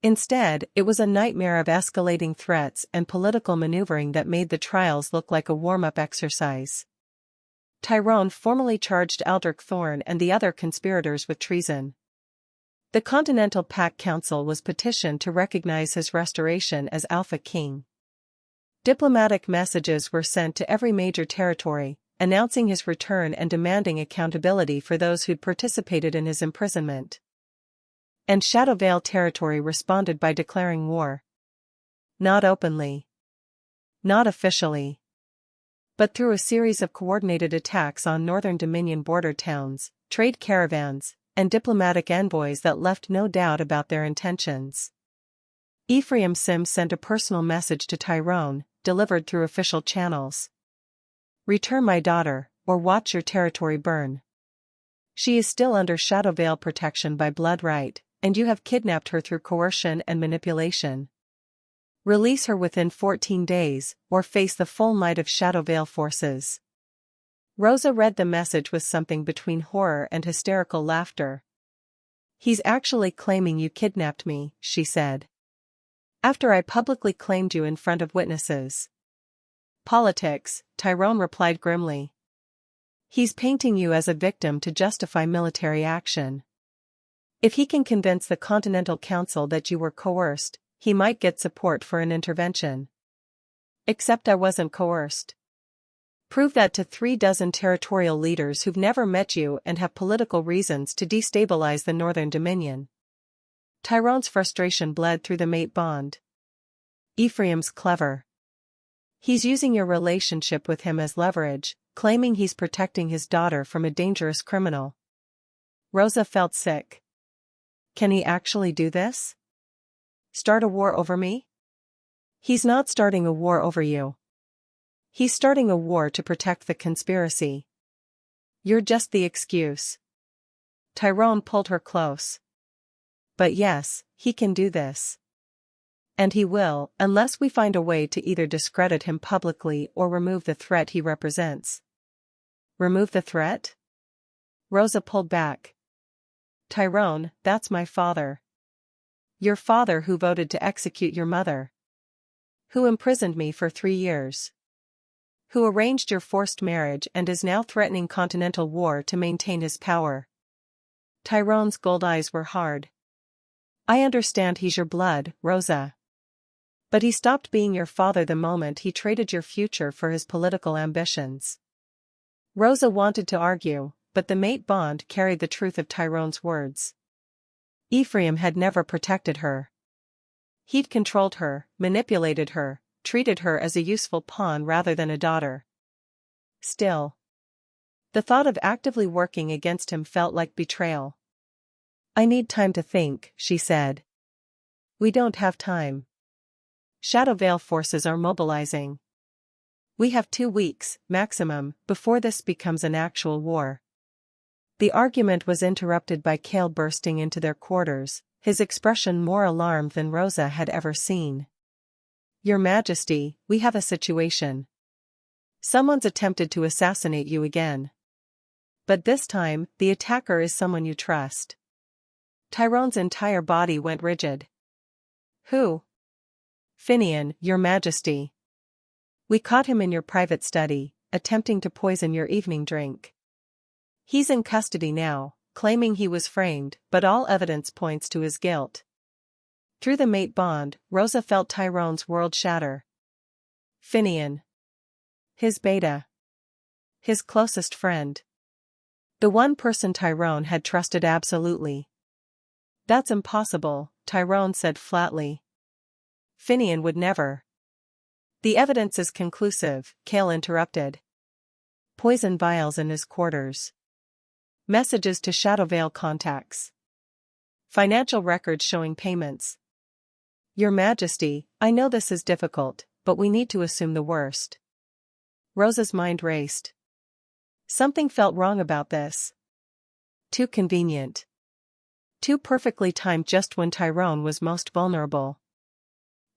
Instead, it was a nightmare of escalating threats and political maneuvering that made the trials look like a warm-up exercise. Tyrone formally charged Aldrich Thorne and the other conspirators with treason. The Continental Pact Council was petitioned to recognize his restoration as Alpha King. Diplomatic messages were sent to every major territory, announcing his return and demanding accountability for those who'd participated in his imprisonment. And Shadowvale territory responded by declaring war. Not openly. Not officially. But through a series of coordinated attacks on Northern Dominion border towns, trade caravans, and diplomatic envoys that left no doubt about their intentions. Ephraim Sims sent a personal message to Tyrone, delivered through official channels. "Return my daughter, or watch your territory burn. She is still under Shadowvale protection by blood right, and you have kidnapped her through coercion and manipulation. Release her within 14 days, or face the full might of Shadowvale forces." Rosa read the message with something between horror and hysterical laughter. "He's actually claiming you kidnapped me," she said. "After I publicly claimed you in front of witnesses." "Politics," Tyrone replied grimly. "He's painting you as a victim to justify military action. If he can convince the Continental Council that you were coerced, he might get support for an intervention. Except I wasn't coerced. Prove that to 36 territorial leaders who've never met you and have political reasons to destabilize the Northern Dominion." Tyrone's frustration bled through the mate bond. "Ephraim's clever. He's using your relationship with him as leverage, claiming he's protecting his daughter from a dangerous criminal." Rosa felt sick. Can he actually do this? Start a war over me? He's not starting a war over you. He's starting a war to protect the conspiracy. You're just the excuse. Tyrone pulled her close. But yes, he can do this. And he will, unless we find a way to either discredit him publicly or remove the threat he represents. Remove the threat? Rosa pulled back. Tyrone, that's my father. Your father who voted to execute your mother. Who imprisoned me for 3 years. Who arranged your forced marriage and is now threatening continental war to maintain his power. Tyrone's gold eyes were hard. I understand he's your blood, Rosa. But he stopped being your father the moment he traded your future for his political ambitions. Rosa wanted to argue, but the mate bond carried the truth of Tyrone's words. Ephraim had never protected her. He'd controlled her, manipulated her, treated her as a useful pawn rather than a daughter. Still, the thought of actively working against him felt like betrayal. I need time to think, she said. We don't have time. Shadow Veil forces are mobilizing. We have 2 weeks, maximum, before this becomes an actual war. The argument was interrupted by Cale bursting into their quarters, his expression more alarmed than Rosa had ever seen. Your Majesty, we have a situation. Someone's attempted to assassinate you again. But this time, the attacker is someone you trust. Tyrone's entire body went rigid. Who? Finian, Your Majesty. We caught him in your private study, attempting to poison your evening drink. He's in custody now, claiming he was framed, but all evidence points to his guilt. Through the mate bond, Rosa felt Tyrone's world shatter. Finian. His beta. His closest friend. The one person Tyrone had trusted absolutely. That's impossible, Tyrone said flatly. Finian would never. The evidence is conclusive, Cale interrupted. Poison vials in his quarters. Messages to Shadow Veil contacts. Financial records showing payments. Your Majesty, I know this is difficult, but we need to assume the worst. Rosa's mind raced. Something felt wrong about this. Too convenient. Too perfectly timed just when Tyrone was most vulnerable.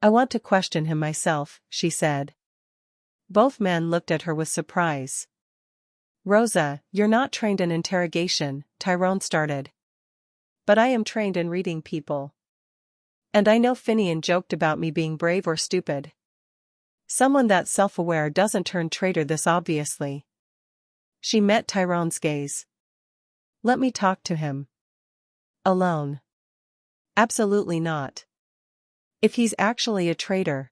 I want to question him myself, she said. Both men looked at her with surprise. Rosa, you're not trained in interrogation, Tyrone started. But I am trained in reading people. And I know Finian joked about me being brave or stupid. Someone that self-aware doesn't turn traitor this obviously. She met Tyrone's gaze. Let me talk to him. Alone. Absolutely not. If he's actually a traitor,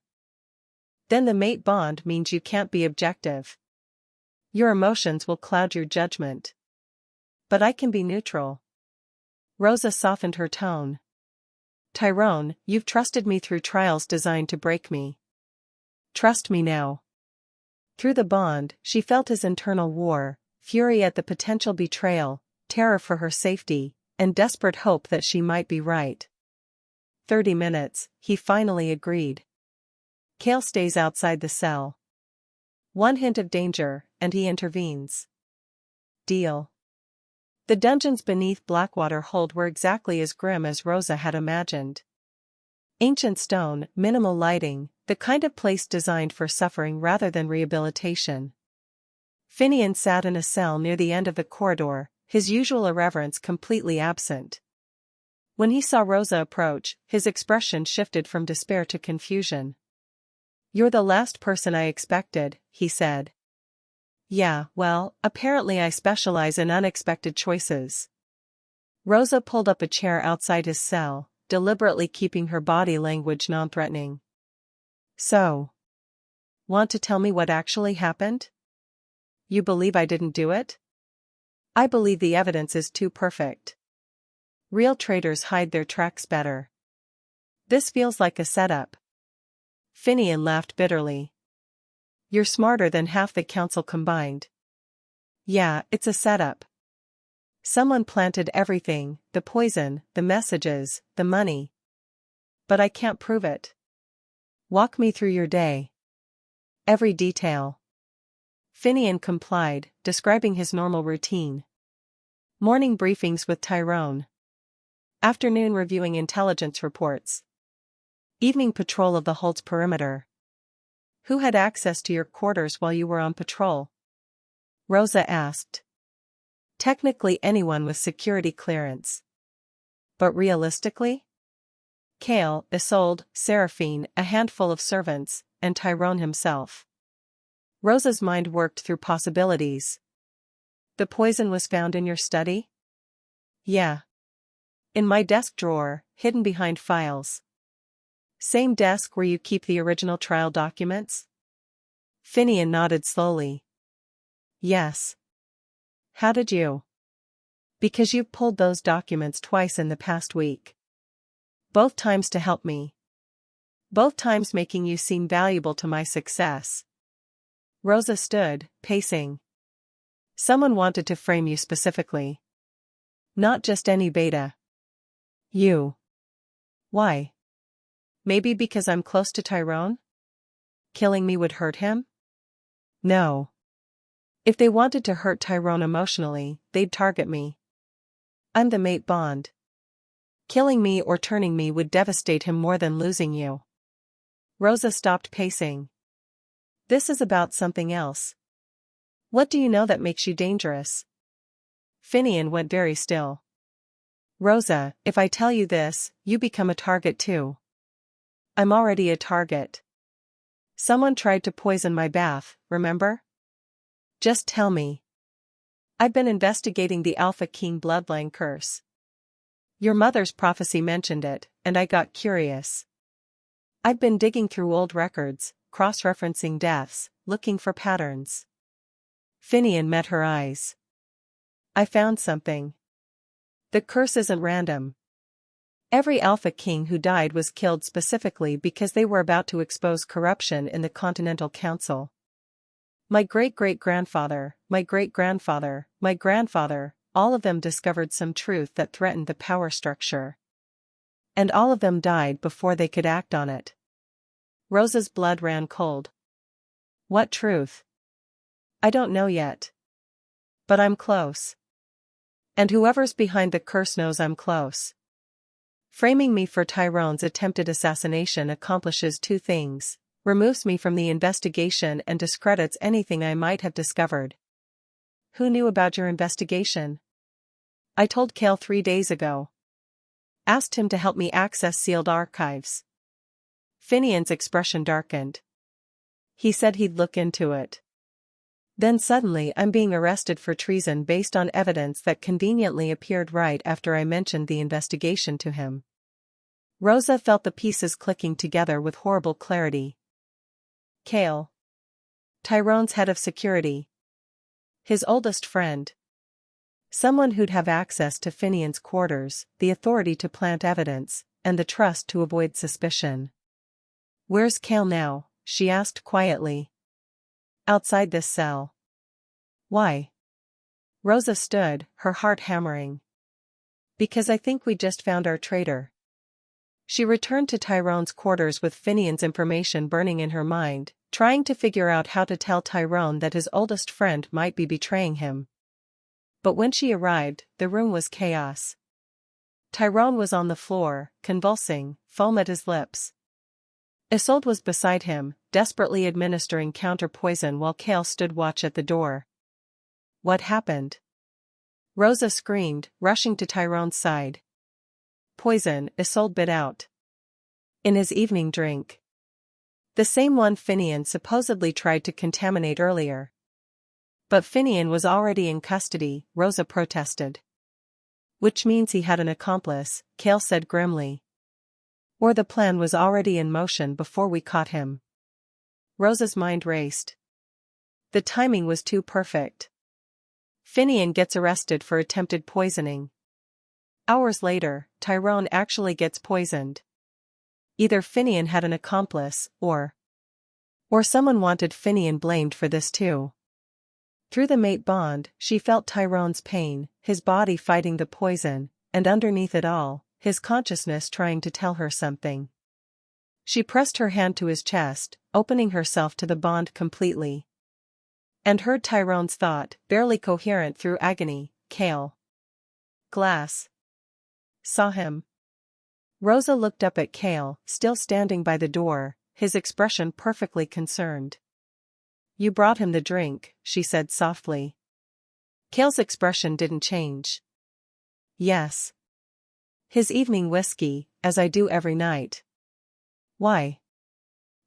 then the mate bond means you can't be objective. Your emotions will cloud your judgment. But I can be neutral. Rosa softened her tone. Tyrone, you've trusted me through trials designed to break me. Trust me now. Through the bond, she felt his internal war, fury at the potential betrayal, terror for her safety, and desperate hope that she might be right. 30 minutes, he finally agreed. Cale stays outside the cell. One hint of danger, and he intervenes. Deal. The dungeons beneath Blackwater Hold were exactly as grim as Rosa had imagined. Ancient stone, minimal lighting, the kind of place designed for suffering rather than rehabilitation. Finian sat in a cell near the end of the corridor, his usual irreverence completely absent. When he saw Rosa approach, his expression shifted from despair to confusion. You're the last person I expected, he said. Yeah, well, apparently I specialize in unexpected choices. Rosa pulled up a chair outside his cell, deliberately keeping her body language non-threatening. So, want to tell me what actually happened? You believe I didn't do it? I believe the evidence is too perfect. Real traitors hide their tracks better. This feels like a setup. Finian laughed bitterly. You're smarter than half the council combined. Yeah, it's a setup. Someone planted everything, the poison, the messages, the money. But I can't prove it. Walk me through your day. Every detail. Finian complied, describing his normal routine. Morning briefings with Tyrone. Afternoon reviewing intelligence reports. Evening patrol of the Hold's perimeter. Who had access to your quarters while you were on patrol? Rosa asked. Technically anyone with security clearance. But realistically? Kale, Isolde, Seraphine, a handful of servants, and Tyrone himself. Rosa's mind worked through possibilities. The poison was found in your study? Yeah. In my desk drawer, hidden behind files. Same desk where you keep the original trial documents? Finian nodded slowly. Yes. How did you? Because you've pulled those documents twice in the past week. Both times to help me. Both times making you seem valuable to my success. Rosa stood, pacing. Someone wanted to frame you specifically. Not just any beta. You. Why? Maybe because I'm close to Tyrone? Killing me would hurt him? No. If they wanted to hurt Tyrone emotionally, they'd target me. I'm the mate bond. Killing me or turning me would devastate him more than losing you. Rosa stopped pacing. This is about something else. What do you know that makes you dangerous? Finian went very still. Rosa, if I tell you this, you become a target too. I'm already a target. Someone tried to poison my bath, remember? Just tell me. I've been investigating the Alpha King bloodline curse. Your mother's prophecy mentioned it, and I got curious. I've been digging through old records, cross-referencing deaths, looking for patterns. Finian met her eyes. I found something. The curse isn't random. Every Alpha King who died was killed specifically because they were about to expose corruption in the Continental Council. My great-great-grandfather, my great-grandfather, my grandfather, all of them discovered some truth that threatened the power structure. And all of them died before they could act on it. Rosa's blood ran cold. What truth? I don't know yet. But I'm close. And whoever's behind the curse knows I'm close. Framing me for Tyrone's attempted assassination accomplishes two things: removes me from the investigation and discredits anything I might have discovered. Who knew about your investigation? I told Kale 3 days ago. Asked him to help me access sealed archives. Finian's expression darkened. He said he'd look into it. Then suddenly I'm being arrested for treason based on evidence that conveniently appeared right after I mentioned the investigation to him. Rosa felt the pieces clicking together with horrible clarity. Kale. Tyrone's head of security. His oldest friend. Someone who'd have access to Finian's quarters, the authority to plant evidence, and the trust to avoid suspicion. Where's Kale now? She asked quietly. Outside this cell. Why? Rosa stood, her heart hammering. Because I think we just found our traitor. She returned to Tyrone's quarters with Finian's information burning in her mind, trying to figure out how to tell Tyrone that his oldest friend might be betraying him. But when she arrived, the room was chaos. Tyrone was on the floor, convulsing, foam at his lips. Isolde was beside him, desperately administering counter-poison while Kale stood watch at the door. What happened? Rosa screamed, rushing to Tyrone's side. Poison, Isolde bit out. In his evening drink. The same one Finian supposedly tried to contaminate earlier. But Finian was already in custody, Rosa protested. Which means he had an accomplice, Kale said grimly. Or the plan was already in motion before we caught him. Rosa's mind raced. The timing was too perfect. Finian gets arrested for attempted poisoning. Hours later, Tyrone actually gets poisoned. Either Finian had an accomplice, or someone wanted Finian blamed for this too. Through the mate bond, she felt Tyrone's pain, his body fighting the poison, and underneath it all, his consciousness trying to tell her something. She pressed her hand to his chest, opening herself to the bond completely. And heard Tyrone's thought, barely coherent through agony, Kale. Glass. Saw him. Rosa looked up at Kale, still standing by the door, his expression perfectly concerned. You brought him the drink, she said softly. Cale's expression didn't change. Yes. His evening whiskey, as I do every night. Why?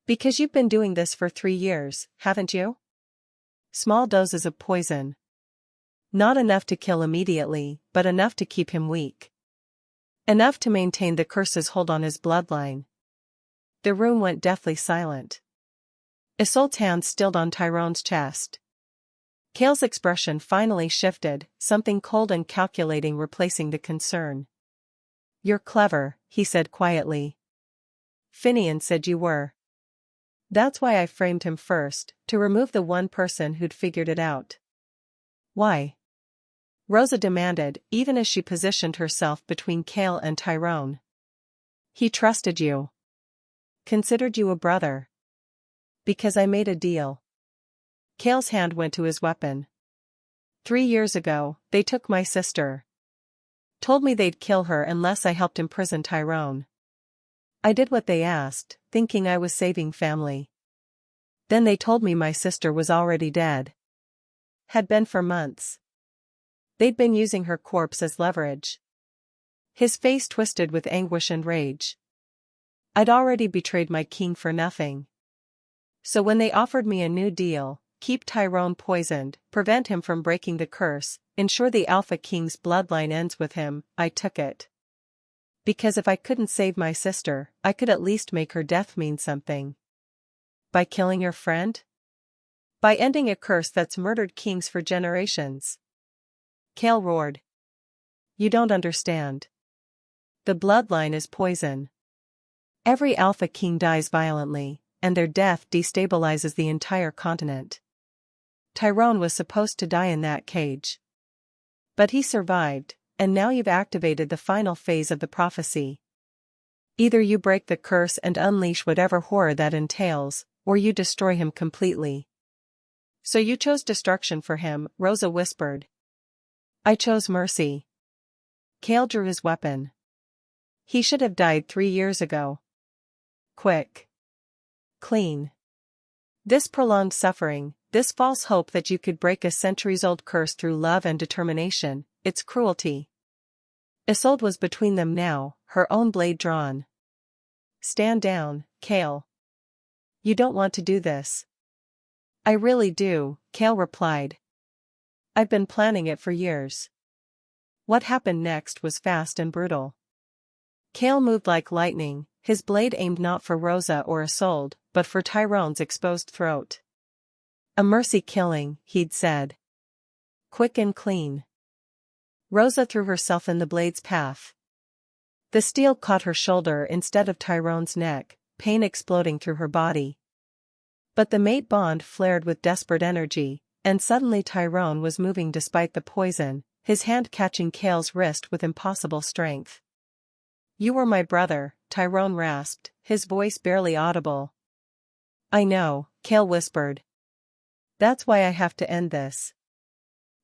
Because you've been doing this for 3 years, haven't you? Small doses of poison. Not enough to kill immediately, but enough to keep him weak. Enough to maintain the curse's hold on his bloodline. The room went deathly silent. Isolde's hand stilled on Tyrone's chest. Cale's expression finally shifted, something cold and calculating replacing the concern. You're clever, he said quietly. Finian said you were. That's why I framed him first, to remove the one person who'd figured it out. Why? Rosa demanded, even as she positioned herself between Cale and Tyrone. He trusted you. Considered you a brother. Because I made a deal. Cale's hand went to his weapon. 3 years ago, they took my sister. Told me they'd kill her unless I helped imprison Tyrone. I did what they asked, thinking I was saving family. Then they told me my sister was already dead. Had been for months. They'd been using her corpse as leverage. His face twisted with anguish and rage. I'd already betrayed my king for nothing. So when they offered me a new deal, keep Tyrone poisoned, prevent him from breaking the curse, ensure the Alpha King's bloodline ends with him, I took it. Because if I couldn't save my sister, I could at least make her death mean something. By killing your friend? By ending a curse that's murdered kings for generations. Cale roared. You don't understand. The bloodline is poison. Every Alpha King dies violently, and their death destabilizes the entire continent. Tyrone was supposed to die in that cage. But he survived, and now you've activated the final phase of the prophecy. Either you break the curse and unleash whatever horror that entails, or you destroy him completely. So you chose destruction for him, Rosa whispered. I chose mercy. Cale drew his weapon. He should have died 3 years ago. Quick. Clean. This prolonged suffering, this false hope that you could break a centuries-old curse through love and determination, it's cruelty. Isolde was between them now, her own blade drawn. Stand down, Cale. You don't want to do this. I really do, Cale replied. I've been planning it for years. What happened next was fast and brutal. Cale moved like lightning, his blade aimed not for Rosa or Isolde, but for Tyrone's exposed throat. A mercy killing, he'd said. Quick and clean. Rosa threw herself in the blade's path. The steel caught her shoulder instead of Tyrone's neck, pain exploding through her body. But the mate bond flared with desperate energy, and suddenly Tyrone was moving despite the poison, his hand catching Cale's wrist with impossible strength. You were my brother, Tyrone rasped, his voice barely audible. I know, Cale whispered. That's why I have to end this.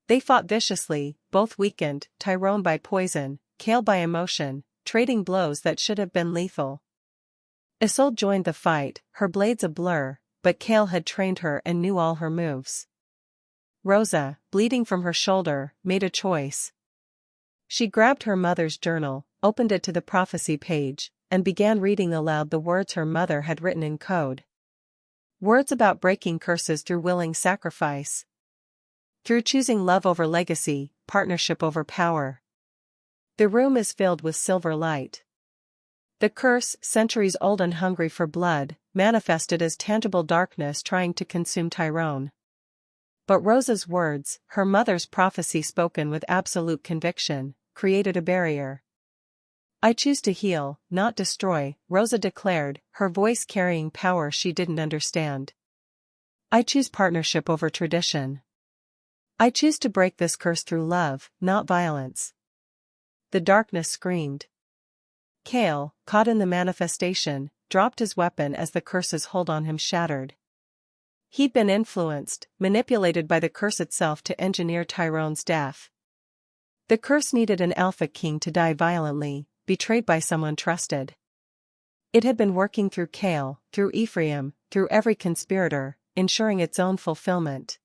They fought viciously, both weakened, Tyrone by poison, Cale by emotion, trading blows that should have been lethal. Isolde joined the fight, her blades a blur, but Cale had trained her and knew all her moves. Rosa, bleeding from her shoulder, made a choice. She grabbed her mother's journal, opened it to the prophecy page, and began reading aloud the words her mother had written in code. Words about breaking curses through willing sacrifice. Through choosing love over legacy, partnership over power. The room is filled with silver light. The curse, centuries old and hungry for blood, manifested as tangible darkness trying to consume Tyrone. But Rosa's words, her mother's prophecy spoken with absolute conviction, created a barrier. I choose to heal, not destroy, Rosa declared, her voice carrying power she didn't understand. I choose partnership over tradition. I choose to break this curse through love, not violence. The darkness screamed. Cale, caught in the manifestation, dropped his weapon as the curse's hold on him shattered. He'd been influenced, manipulated by the curse itself to engineer Tyrone's death. The curse needed an Alpha King to die violently, betrayed by someone trusted. It had been working through Cale, through Ephraim, through every conspirator, ensuring its own fulfillment.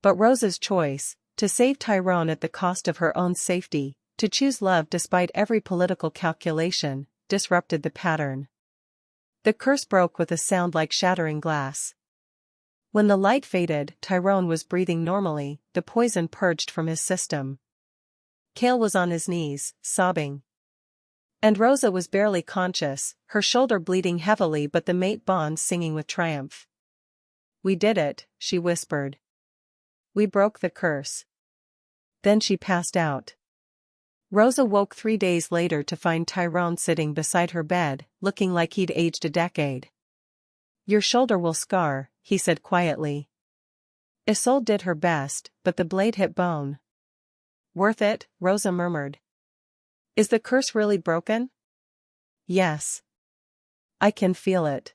But Rosa's choice, to save Tyrone at the cost of her own safety, to choose love despite every political calculation, disrupted the pattern. The curse broke with a sound like shattering glass. When the light faded, Tyrone was breathing normally, the poison purged from his system. Cale was on his knees, sobbing. And Rosa was barely conscious, her shoulder bleeding heavily but the mate bond singing with triumph. "We did it," she whispered. "We broke the curse." Then she passed out. Rosa woke 3 days later to find Tyrone sitting beside her bed, looking like he'd aged a decade. "Your shoulder will scar," he said quietly. Isolde did her best, but the blade hit bone. "Worth it," Rosa murmured. "Is the curse really broken?" "Yes. I can feel it.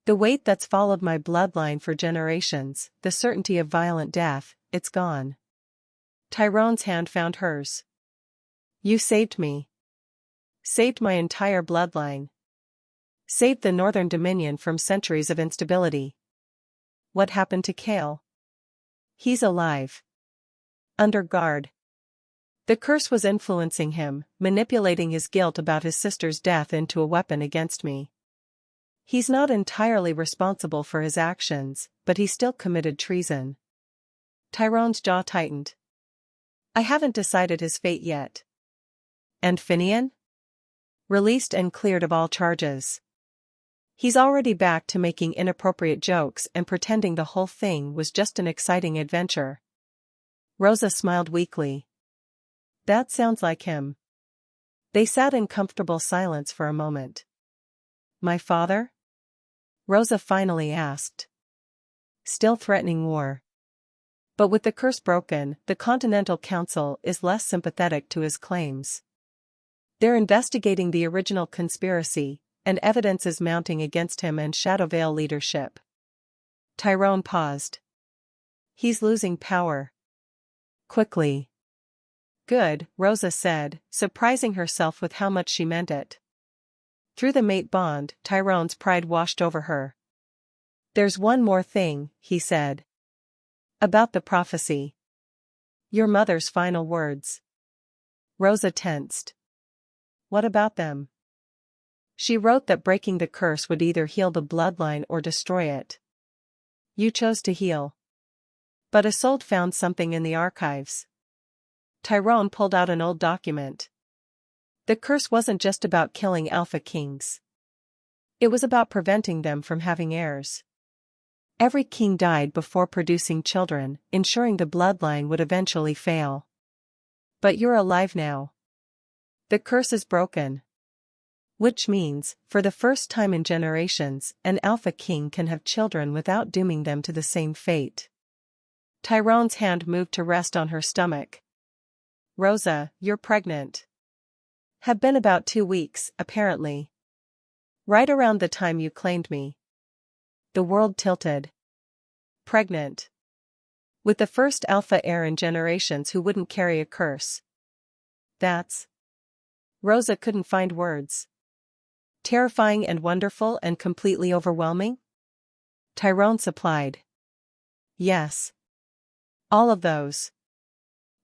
The weight that's followed my bloodline for generations, the certainty of violent death, it's gone." Tyrone's hand found hers. "You saved me. Saved my entire bloodline. Saved the Northern Dominion from centuries of instability." "What happened to Cale?" "He's alive. Under guard. The curse was influencing him, manipulating his guilt about his sister's death into a weapon against me. He's not entirely responsible for his actions, but he still committed treason." Tyrone's jaw tightened. "I haven't decided his fate yet." "And Finian?" "Released and cleared of all charges. He's already back to making inappropriate jokes and pretending the whole thing was just an exciting adventure." Rosa smiled weakly. "That sounds like him." They sat in comfortable silence for a moment. "My father?" Rosa finally asked. "Still threatening war. But with the curse broken, the Continental Council is less sympathetic to his claims. They're investigating the original conspiracy, and evidence is mounting against him and Shadowvale leadership." Tyrone paused. "He's losing power. Quickly." "Good," Rosa said, surprising herself with how much she meant it. Through the mate bond, Tyrone's pride washed over her. "There's one more thing," he said. "About the prophecy. Your mother's final words." Rosa tensed. "What about them?" "She wrote that breaking the curse would either heal the bloodline or destroy it. You chose to heal. But Isolde found something in the archives." Tyrone pulled out an old document. "The curse wasn't just about killing Alpha Kings. It was about preventing them from having heirs. Every king died before producing children, ensuring the bloodline would eventually fail. But you're alive now. The curse is broken. Which means, for the first time in generations, an Alpha King can have children without dooming them to the same fate." Tyrone's hand moved to rest on her stomach. "Rosa, you're pregnant." "Have been about 2 weeks, apparently. Right around the time you claimed me." The world tilted. "Pregnant. With the first alpha heir in generations who wouldn't carry a curse. That's..." Rosa couldn't find words. "Terrifying and wonderful and completely overwhelming?" Tyrone supplied. "Yes. All of those."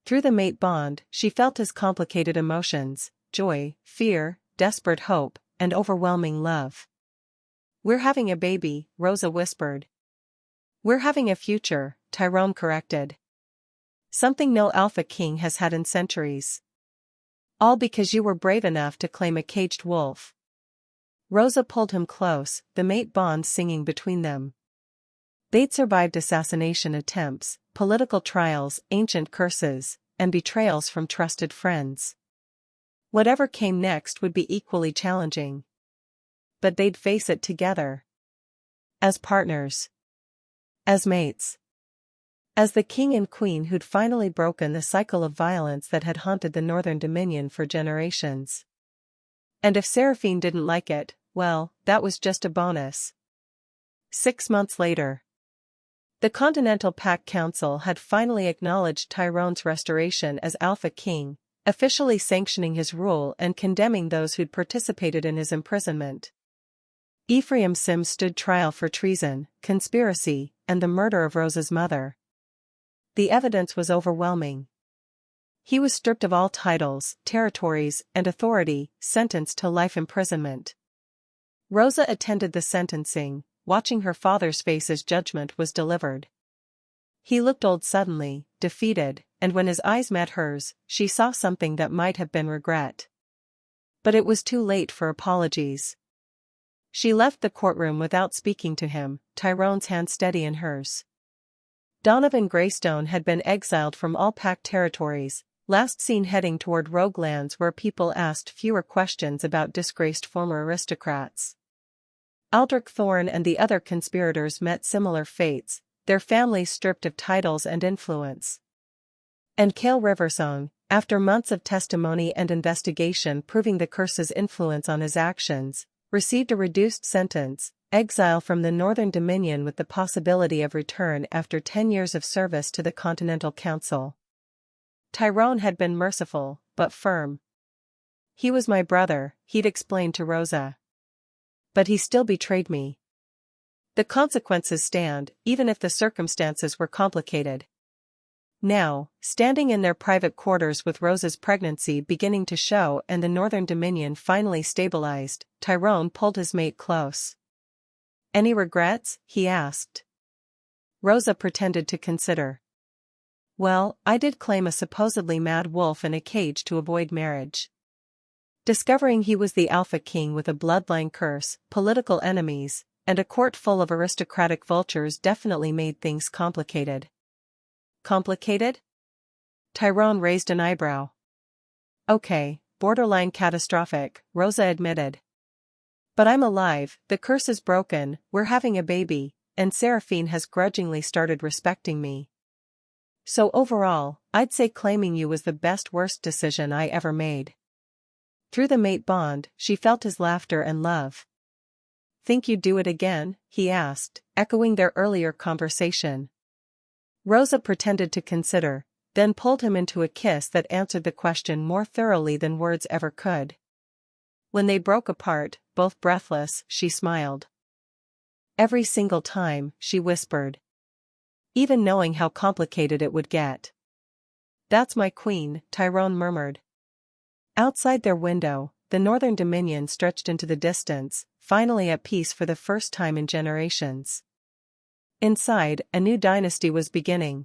Through the mate bond, she felt his complicated emotions: joy, fear, desperate hope, and overwhelming love. "We're having a baby," Rosa whispered. "We're having a future," Tyrone corrected. "Something no Alpha King has had in centuries. All because you were brave enough to claim a caged wolf." Rosa pulled him close, the mate bond singing between them. They'd survived assassination attempts, political trials, ancient curses, and betrayals from trusted friends. Whatever came next would be equally challenging. But they'd face it together. As partners. As mates. As the king and queen who'd finally broken the cycle of violence that had haunted the Northern Dominion for generations. And if Seraphine didn't like it, well, that was just a bonus. 6 months later. The Continental Pact Council had finally acknowledged Tyrone's restoration as Alpha King, officially sanctioning his rule and condemning those who'd participated in his imprisonment. Ephraim Sims stood trial for treason, conspiracy, and the murder of Rosa's mother. The evidence was overwhelming. He was stripped of all titles, territories, and authority, sentenced to life imprisonment. Rosa attended the sentencing, watching her father's face as judgment was delivered. He looked old suddenly, defeated, and when his eyes met hers, she saw something that might have been regret. But it was too late for apologies. She left the courtroom without speaking to him, Tyrone's hand steady in hers. Donovan Greystone had been exiled from all Pact territories, last seen heading toward rogue lands where people asked fewer questions about disgraced former aristocrats. Aldrich Thorne and the other conspirators met similar fates, their families stripped of titles and influence. And Cale Riversong, after months of testimony and investigation proving the curse's influence on his actions, received a reduced sentence, exile from the Northern Dominion with the possibility of return after 10 years of service to the Continental Council. Tyrone had been merciful, but firm. He was my brother, he'd explained to Rosa. But he still betrayed me. The consequences stand, even if the circumstances were complicated. Now, standing in their private quarters with Rosa's pregnancy beginning to show and the Northern Dominion finally stabilized, Tyrone pulled his mate close. "Any regrets?" he asked. Rosa pretended to consider. "Well, I did claim a supposedly mad wolf in a cage to avoid marriage. Discovering he was the Alpha King with a bloodline curse, political enemies, and a court full of aristocratic vultures definitely made things complicated." Complicated? Tyrone raised an eyebrow. "Okay, borderline catastrophic," Rosa admitted. "But I'm alive, the curse is broken, we're having a baby, and Seraphine has grudgingly started respecting me. So overall, I'd say claiming you was the worst decision I ever made." Through the mate bond, she felt his laughter and love. "Think you'd do it again?" he asked, echoing their earlier conversation. Rosa pretended to consider, then pulled him into a kiss that answered the question more thoroughly than words ever could. When they broke apart, both breathless, she smiled. "Every single time," she whispered. "Even knowing how complicated it would get." "That's my queen," Tyrone murmured. Outside their window, the Northern Dominion stretched into the distance, finally at peace for the first time in generations. Inside, a new dynasty was beginning.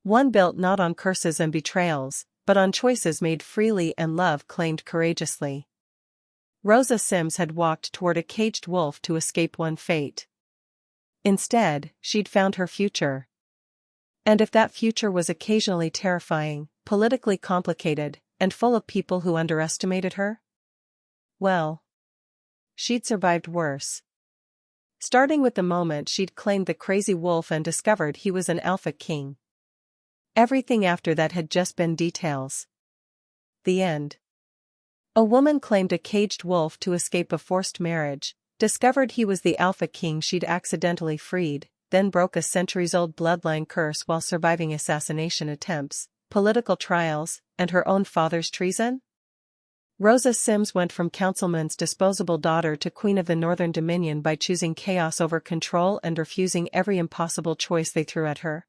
One built not on curses and betrayals, but on choices made freely and love claimed courageously. Rosa Sims had walked toward a caged wolf to escape one fate. Instead, she'd found her future. And if that future was occasionally terrifying, politically complicated, and full of people who underestimated her, well, she'd survived worse. Starting with the moment she'd claimed the crazy wolf and discovered he was an Alpha King. Everything after that had just been details. The end. A woman claimed a caged wolf to escape a forced marriage, discovered he was the Alpha King she'd accidentally freed, then broke a centuries-old bloodline curse while surviving assassination attempts, political trials, and her own father's treason? Rosa Sims went from councilman's disposable daughter to queen of the Northern Dominion by choosing chaos over control and refusing every impossible choice they threw at her.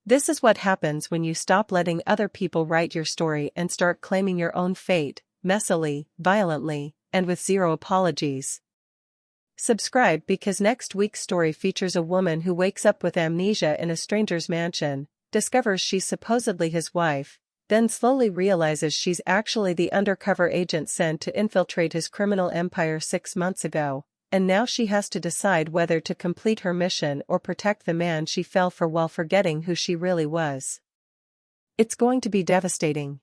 This is what happens when you stop letting other people write your story and start claiming your own fate, messily, violently, and with zero apologies. Subscribe because next week's story features a woman who wakes up with amnesia in a stranger's mansion, discovers she's supposedly his wife, then slowly realizes she's actually the undercover agent sent to infiltrate his criminal empire 6 months ago, and now she has to decide whether to complete her mission or protect the man she fell for while forgetting who she really was. It's going to be devastating.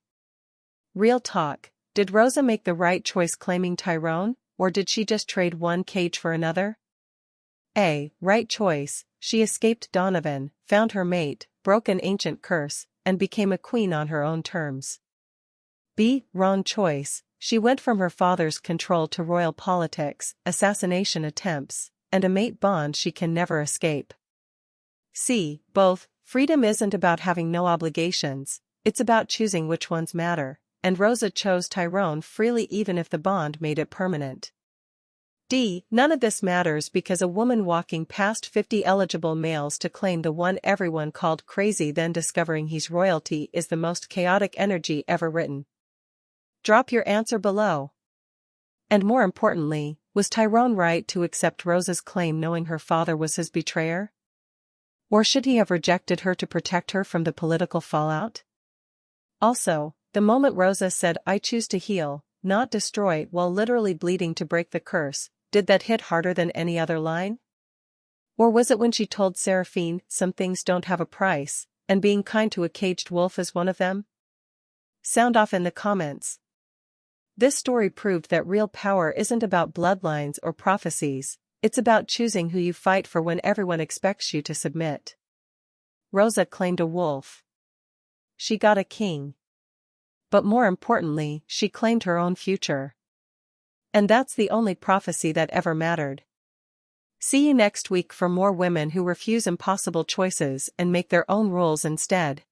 Real talk, did Rosa make the right choice claiming Tyrone, or did she just trade one cage for another? A. Right choice, she escaped Donovan, found her mate, broke an ancient curse, and became a queen on her own terms. B. Wrong choice, she went from her father's control to royal politics, assassination attempts, and a mate bond she can never escape. C. Both, freedom isn't about having no obligations, it's about choosing which ones matter, and Rosa chose Tyrone freely even if the bond made it permanent. None of this matters because a woman walking past 50 eligible males to claim the one everyone called crazy, then discovering he's royalty, is the most chaotic energy ever written. Drop your answer below. And more importantly, was Tyrone right to accept Rosa's claim knowing her father was his betrayer? Or should he have rejected her to protect her from the political fallout? Also, the moment Rosa said "I choose to heal, not destroy" while literally bleeding to break the curse, did that hit harder than any other line? Or was it when she told Seraphine some things don't have a price, and being kind to a caged wolf is one of them? Sound off in the comments. This story proved that real power isn't about bloodlines or prophecies, it's about choosing who you fight for when everyone expects you to submit. Rosa claimed a wolf. She got a king. But more importantly, she claimed her own future. And that's the only prophecy that ever mattered. See you next week for more women who refuse impossible choices and make their own rules instead.